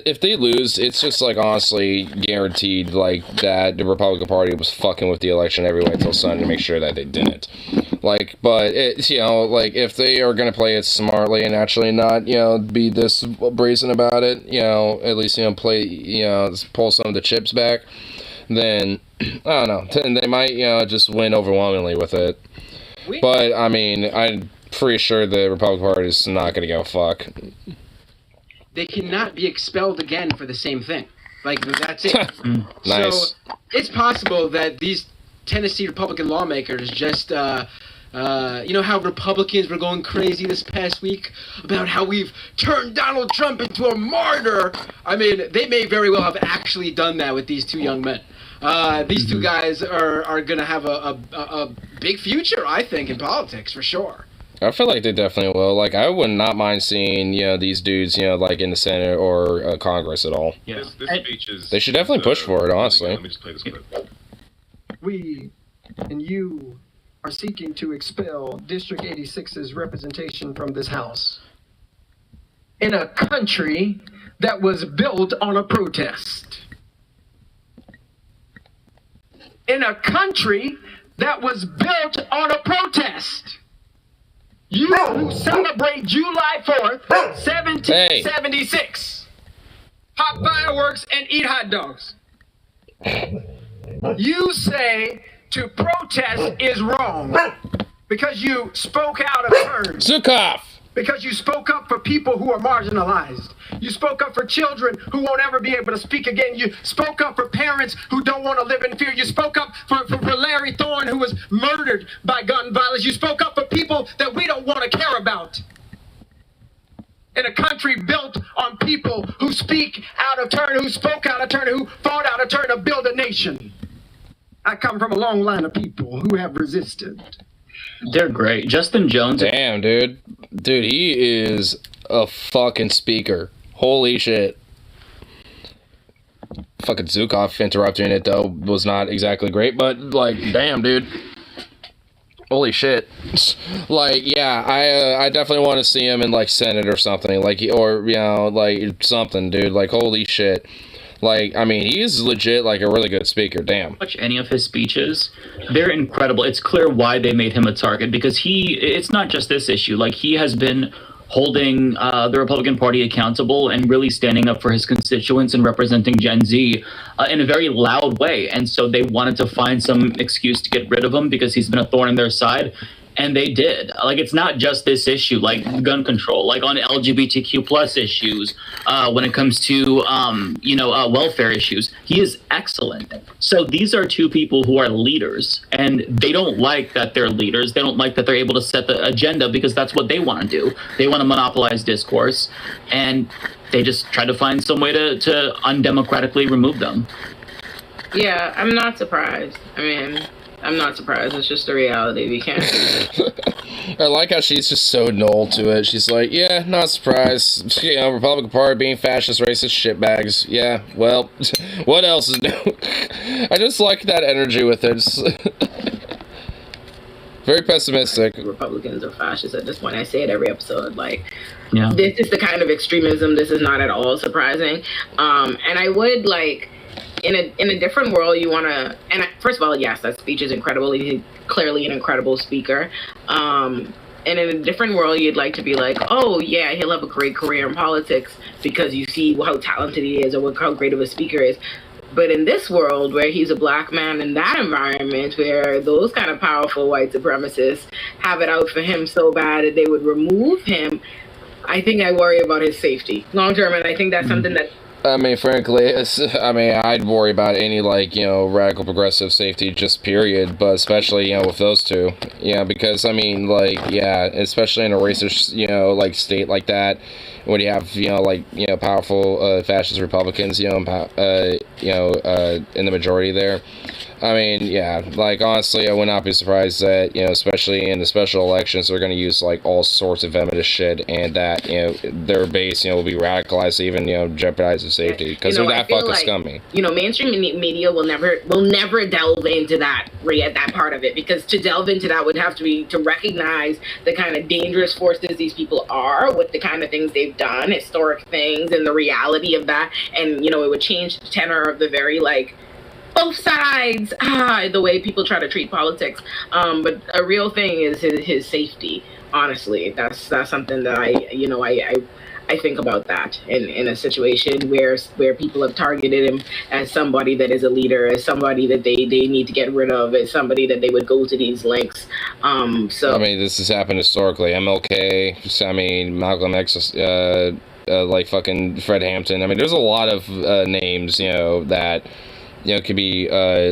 A: if they lose, it's just, honestly guaranteed, that the Republican Party was fucking with the election every way until Sunday to make sure that they didn't. But, it's, if they are going to play it smartly and actually not, be this brazen about it, at least, pull some of the chips back, then, I don't know, then they might, just win overwhelmingly with it. But, I'm pretty sure the Republican Party is not going to give a fuck.
G: They cannot be expelled again for the same thing. That's it.
A: Nice.
G: So, it's possible that these Tennessee Republican lawmakers just, how Republicans were going crazy this past week about how we've turned Donald Trump into a martyr. They may very well have actually done that with these two young men. These two guys are going to have a big future, I think, in politics, for sure.
A: I feel like they definitely will. I would not mind seeing, these dudes, in the Senate or Congress at all.
K: Yeah. This speech is...
A: They should definitely push for it, honestly.
K: Let me just play this clip.
L: We and you are seeking to expel District 86's representation from this House in a country that was built on a protest. In a country that was built on a protest. You who celebrate July 4th, 1776, pop fireworks and eat hot dogs. You say to protest is wrong because you spoke out of turn.
A: Zukov!
L: Because you spoke up for people who are marginalized. You spoke up for children who won't ever be able to speak again. You spoke up for parents who don't want to live in fear. You spoke up for Larry Thorne, who was murdered by gun violence. You spoke up for people that we don't want to care about. In a country built on people who speak out of turn, who spoke out of turn, who fought out of turn to build a nation. I come from a long line of people who have resisted.
J: They're great. Justin Jones.
A: Damn, dude. Dude, he is a fucking speaker. Holy shit. Fucking Zukov interrupting it, though, was not exactly great, but, damn, dude. Holy shit. I definitely want to see him in, Senate or something, something, dude. Holy shit. He is legit, a really good speaker, damn.
J: Watch any of his speeches, they're incredible. It's clear why they made him a target, because it's not just this issue. He has been holding the Republican Party accountable and really standing up for his constituents and representing Gen Z in a very loud way. And so they wanted to find some excuse to get rid of him because he's been a thorn in their side. And they did. It's not just this issue, gun control, on LGBTQ plus issues, when it comes to, welfare issues. He is excellent. So these are two people who are leaders, and they don't like that they're leaders. They don't like that they're able to set the agenda because that's what they want to do. They want to monopolize discourse, and they just try to find some way to undemocratically remove them.
M: Yeah, I'm not surprised. I'm not surprised. It's just the reality. We can't.
A: I like how she's just so null to it. She's like, yeah, not surprised. Republican Party being fascist, racist shitbags. Yeah, well, what else is new? I just like that energy with it. Very pessimistic.
M: Republicans are fascists at this point. I say it every episode.
J: Yeah.
M: This is the kind of extremism. This is not at all surprising. And I would in a different world, you want to, and first of all, yes, that speech is incredible. He's clearly an incredible speaker. And in a different world, you'd like to be oh yeah, he'll have a great career in politics because you see how talented he is or how great of a speaker he is. But in this world where he's a black man, in that environment where those kind of powerful white supremacists have it out for him so bad that they would remove him, I think I worry about his safety long term, and I think that's something that.
A: I mean, frankly, I'd worry about any, like, radical progressive safety, just period, but especially, with those two, because, I mean, like, especially in a racist, like, state like that, when you have, powerful, fascist Republicans, in the majority there. I mean, like, honestly, I would not be surprised that, especially in the special elections, they're going to use, like, all sorts of venomous shit, and that, their base, will be radicalized to even, jeopardize their safety, because they're that fucking scummy.
M: Mainstream media will never delve into that part of it, because to delve into that would have to be to recognize the kind of dangerous forces these people are, with the kind of things they've done, historic things, and the reality of that, and, it would change the tenor of the very, like, both sides, the way people try to treat politics. But a real thing is his safety. Honestly, that's something that I think about that in a situation where people have targeted him as somebody that is a leader, as somebody that they need to get rid of, as somebody that they would go to these lengths. So
A: I mean, this has happened historically. MLK, Malcolm X, like fucking Fred Hampton. I mean, there's a lot of names, that. Could be,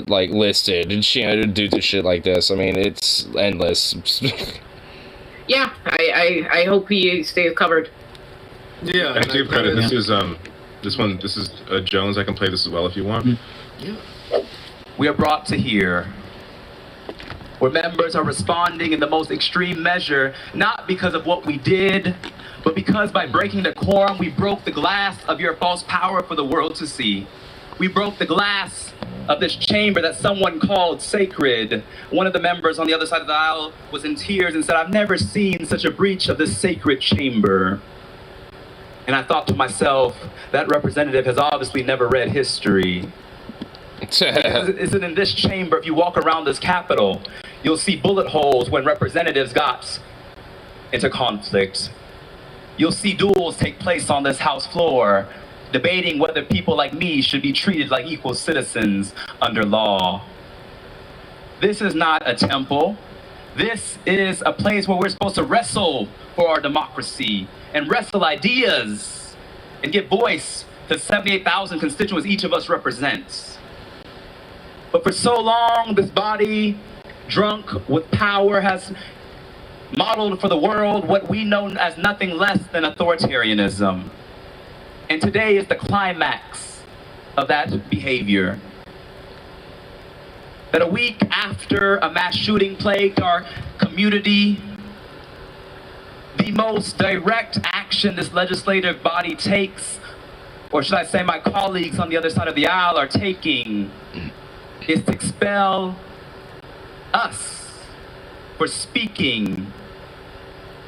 A: like, listed and, do this shit like this. I mean, it's endless.
M: Yeah, I hope he stays covered.
K: Yeah. I give credit. This is, this is Jones. I can play this as well if you want.
N: Yeah. We are brought to here where members are responding in the most extreme measure, not because of what we did, but because by breaking the quorum, we broke the glass of your false power for the world to see. We broke the glass of this chamber that someone called sacred. One of the members on the other side of the aisle was in tears and said, "I've never seen such a breach of this sacred chamber." And I thought to myself, that representative has obviously never read history. Is it in this chamber, if you walk around this Capitol, you'll see bullet holes when representatives got into conflict. You'll see duels take place on this House floor, debating whether people like me should be treated like equal citizens under law. This is not a temple. This is a place where we're supposed to wrestle for our democracy and wrestle ideas and give voice to 78,000 constituents each of us represents. But for so long, this body, drunk with power, has modeled for the world what we know as nothing less than authoritarianism. And today is the climax of that behavior. That a week after a mass shooting plagued our community, the most direct action this legislative body takes, or should I say my colleagues on the other side of the aisle are taking, is to expel us for speaking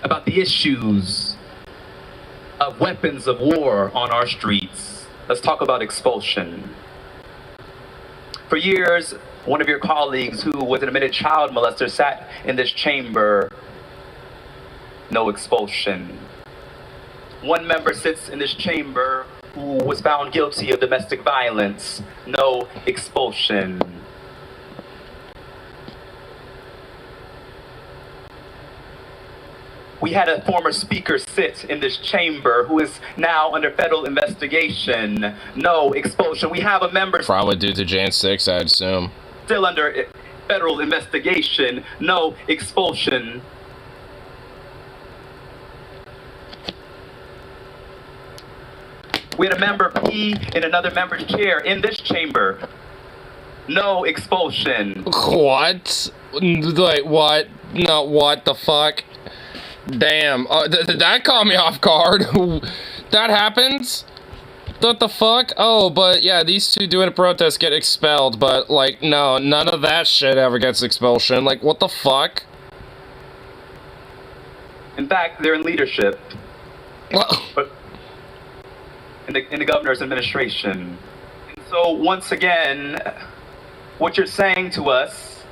N: about the issues of weapons of war on our streets. Let's talk about expulsion. For years, one of your colleagues who was an admitted child molester sat in this chamber. No expulsion. One member sits in this chamber who was found guilty of domestic violence. No expulsion. We had a former speaker sit in this chamber who is now under federal investigation. No expulsion. We have a member
A: probably due to Jan 6, I'd assume.
N: Still under federal investigation. No expulsion. We had a member pee in another member's chair in this chamber. No expulsion.
A: What? Like, what? No, what the fuck? Damn. That caught me off guard. That happens? What the fuck? Oh, but yeah, these two doing a protest get expelled, but, like, no, none of that shit ever gets expulsion. Like, what the fuck?
N: In fact, they're in leadership. But in the governor's administration. And so, once again, what you're saying to us,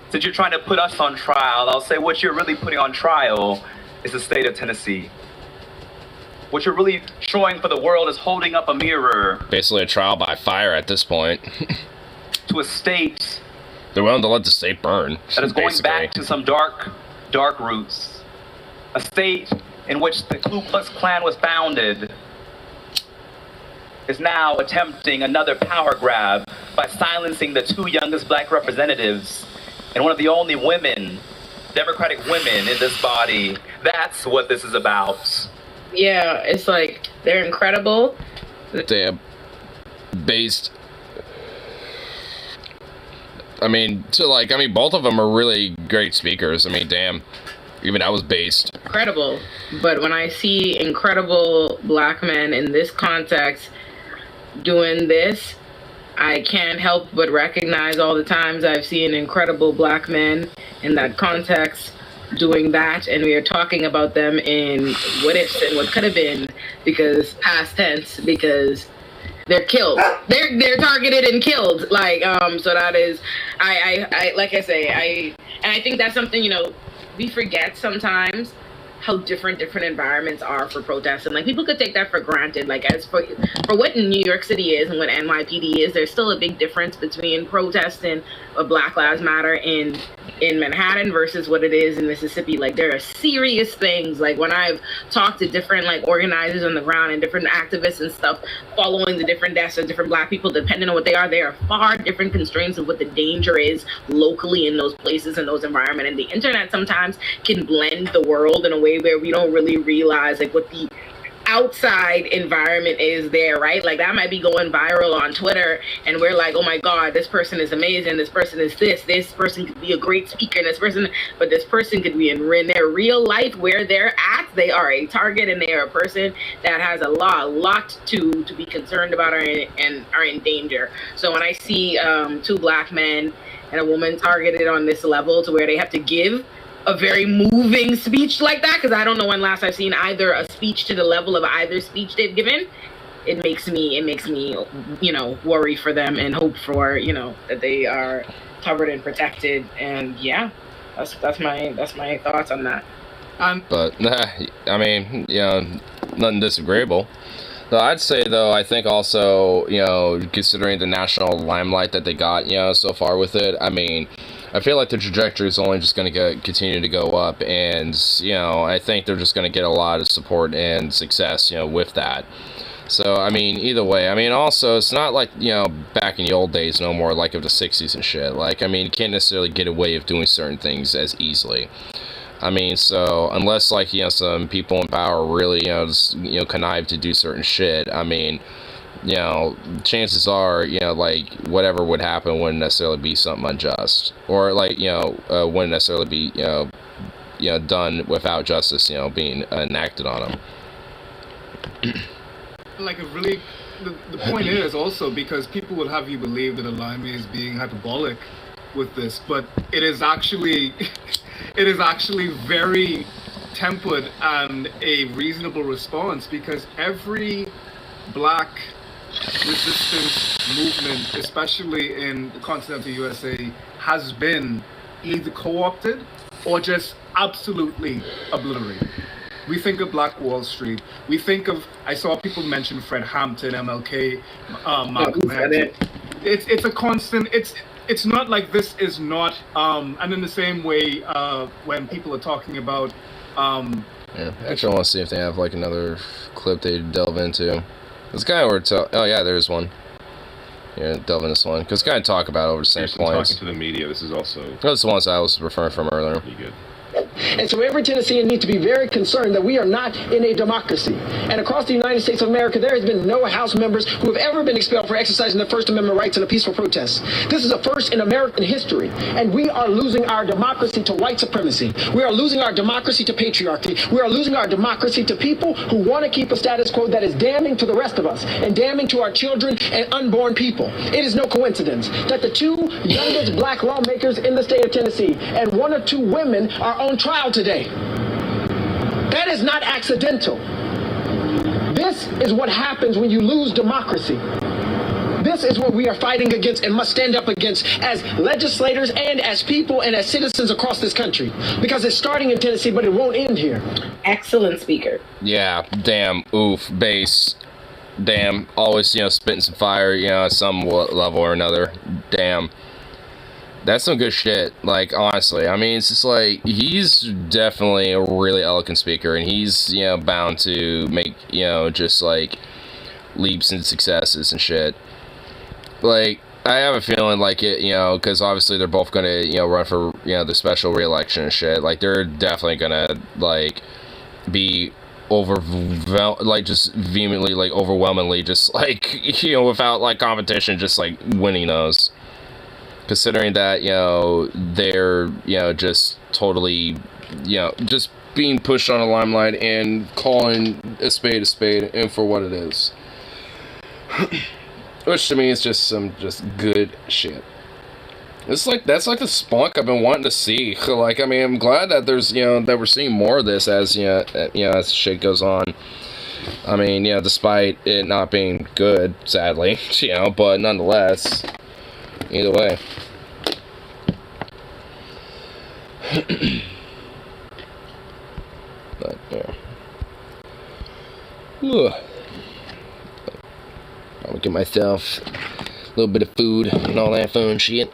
N: since you're trying to put us on trial, I'll say what you're really putting on trial is the state of Tennessee. What you're really showing for the world is holding up a mirror.
A: Basically a trial by fire at this point.
N: To a state.
A: They're willing to let the state burn.
N: That is going back to some dark roots. A state in which the Ku Klux Klan was founded, is now attempting another power grab by silencing the two youngest black representatives and one of the only women, Democratic women in this body. That's what this is about.
M: Yeah, it's like, they're incredible.
A: Damn. Based. I mean, both of them are really great speakers. I mean, damn. Even I was based.
M: Incredible. But when I see incredible black men in this context doing this, I can't help but recognize all the times I've seen incredible black men in that context doing that, and we are talking about them in what ifs and what could have been, because past tense, because they're killed. They're targeted and killed. Like, so that is, I like I say, I think that's something, you know, we forget sometimes how different environments are for protests, and like people could take that for granted. Like, as for what New York City is and what NYPD is, there's still a big difference between protesting a Black Lives Matter in Manhattan versus what it is in Mississippi. Like, there are serious things. Like, when I've talked to different like organizers on the ground and different activists and stuff following the different deaths of different black people, depending on what they are far different constraints of what the danger is locally in those places and those environments. And the internet sometimes can blend the world in a way where we don't really realize like what the outside environment is there, right? Like, that might be going viral on Twitter and we're like, oh my god, this person is amazing, this person is this person could be a great speaker, but this person could be in their real life where they're at, they are a target and they are a person that has a lot to be concerned about and are in danger. So when I see two black men and a woman targeted on this level to where they have to give a very moving speech like that, because I don't know when last I've seen either a speech to the level of either speech they've given, it makes me, you know, worry for them and hope for, you know, that they are covered and protected. And yeah, that's my thoughts on that.
A: But I mean, you know, nothing disagreeable. So I'd say, though, I think also, you know, considering the national limelight that they got, you know, so far with it, I mean, I feel like the trajectory is only just going to continue to go up, and, you know, I think they're just going to get a lot of support and success, you know, with that. So, I mean, either way, I mean, also, it's not like, you know, back in the old days no more, like of the 60s and shit. Like, I mean, you can't necessarily get away with doing certain things as easily. I mean, so, unless, like, you know, some people in power really, you know, just, you know, connive to do certain shit, I mean, you know, chances are, you know, like, whatever would happen wouldn't necessarily be something unjust. Or, like, you know, wouldn't necessarily be, you know, done without justice, you know, being enacted on them.
O: Like, it really, the point is also, because people will have you believe that Alime is being hyperbolic with this, but it is actually, it is actually very tempered and a reasonable response, because every black resistance movement, especially in the continental USA, has been either co-opted or just absolutely obliterated. We think of Black Wall Street. We think of, I saw people mention Fred Hampton, MLK, Malcolm X. It's a constant, it's not like this is not, and in the same way, when people are talking about...
A: yeah, actually I want to see if they have like another clip they delve into. This guy oh yeah, there's one. Yeah, delve into this one, because kind of talk about over the same points.
K: Talking to the media, this is also...
A: That's the ones I was referring from earlier.
K: Pretty good.
L: And so every Tennessean needs to be very concerned that we are not in a democracy. And across the United States of America, there has been no House members who have ever been expelled for exercising their First Amendment rights in a peaceful protest. This is a first in American history, and we are losing our democracy to white supremacy. We are losing our democracy to patriarchy. We are losing our democracy to people who want to keep a status quo that is damning to the rest of us and damning to our children and unborn people. It is no coincidence that the two youngest black lawmakers in the state of Tennessee and one or two women are on trial today. That is not accidental. This is what happens when you lose democracy. This is what we are fighting against and must stand up against as legislators and as people and as citizens across this country. Because it's starting in Tennessee, but it won't end here.
M: Excellent speaker.
A: Yeah, damn, oof, bass. Damn, always, you know, spitting some fire, you know, at some level or another. Damn. That's some good shit. Like, honestly, I mean, it's just like, he's definitely a really eloquent speaker, and he's, you know, bound to make, you know, just like leaps and successes and shit. Like, I have a feeling like it, you know, because obviously they're both gonna, you know, run for, you know, the special re-election and shit. Like, they're definitely gonna, like, be like, just vehemently, like, overwhelmingly, just like, you know, without like competition, just like winning those. Considering that, you know, they're, you know, just totally, you know, just being pushed on a limelight and calling a spade and for what it is. Which to me is just some just good shit. It's like, that's like the spunk I've been wanting to see. Like, I mean, I'm glad that there's, you know, that we're seeing more of this as, you know, as shit goes on. I mean, you know, despite it not being good, sadly, you know, but nonetheless, either way. But, yeah. Ugh. I'll get myself a little bit of food and all that fun shit.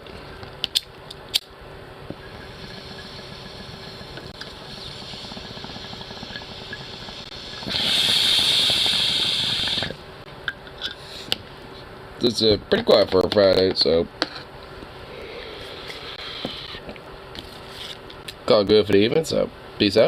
A: It's pretty quiet for a Friday, so call it good for the evening, so peace out.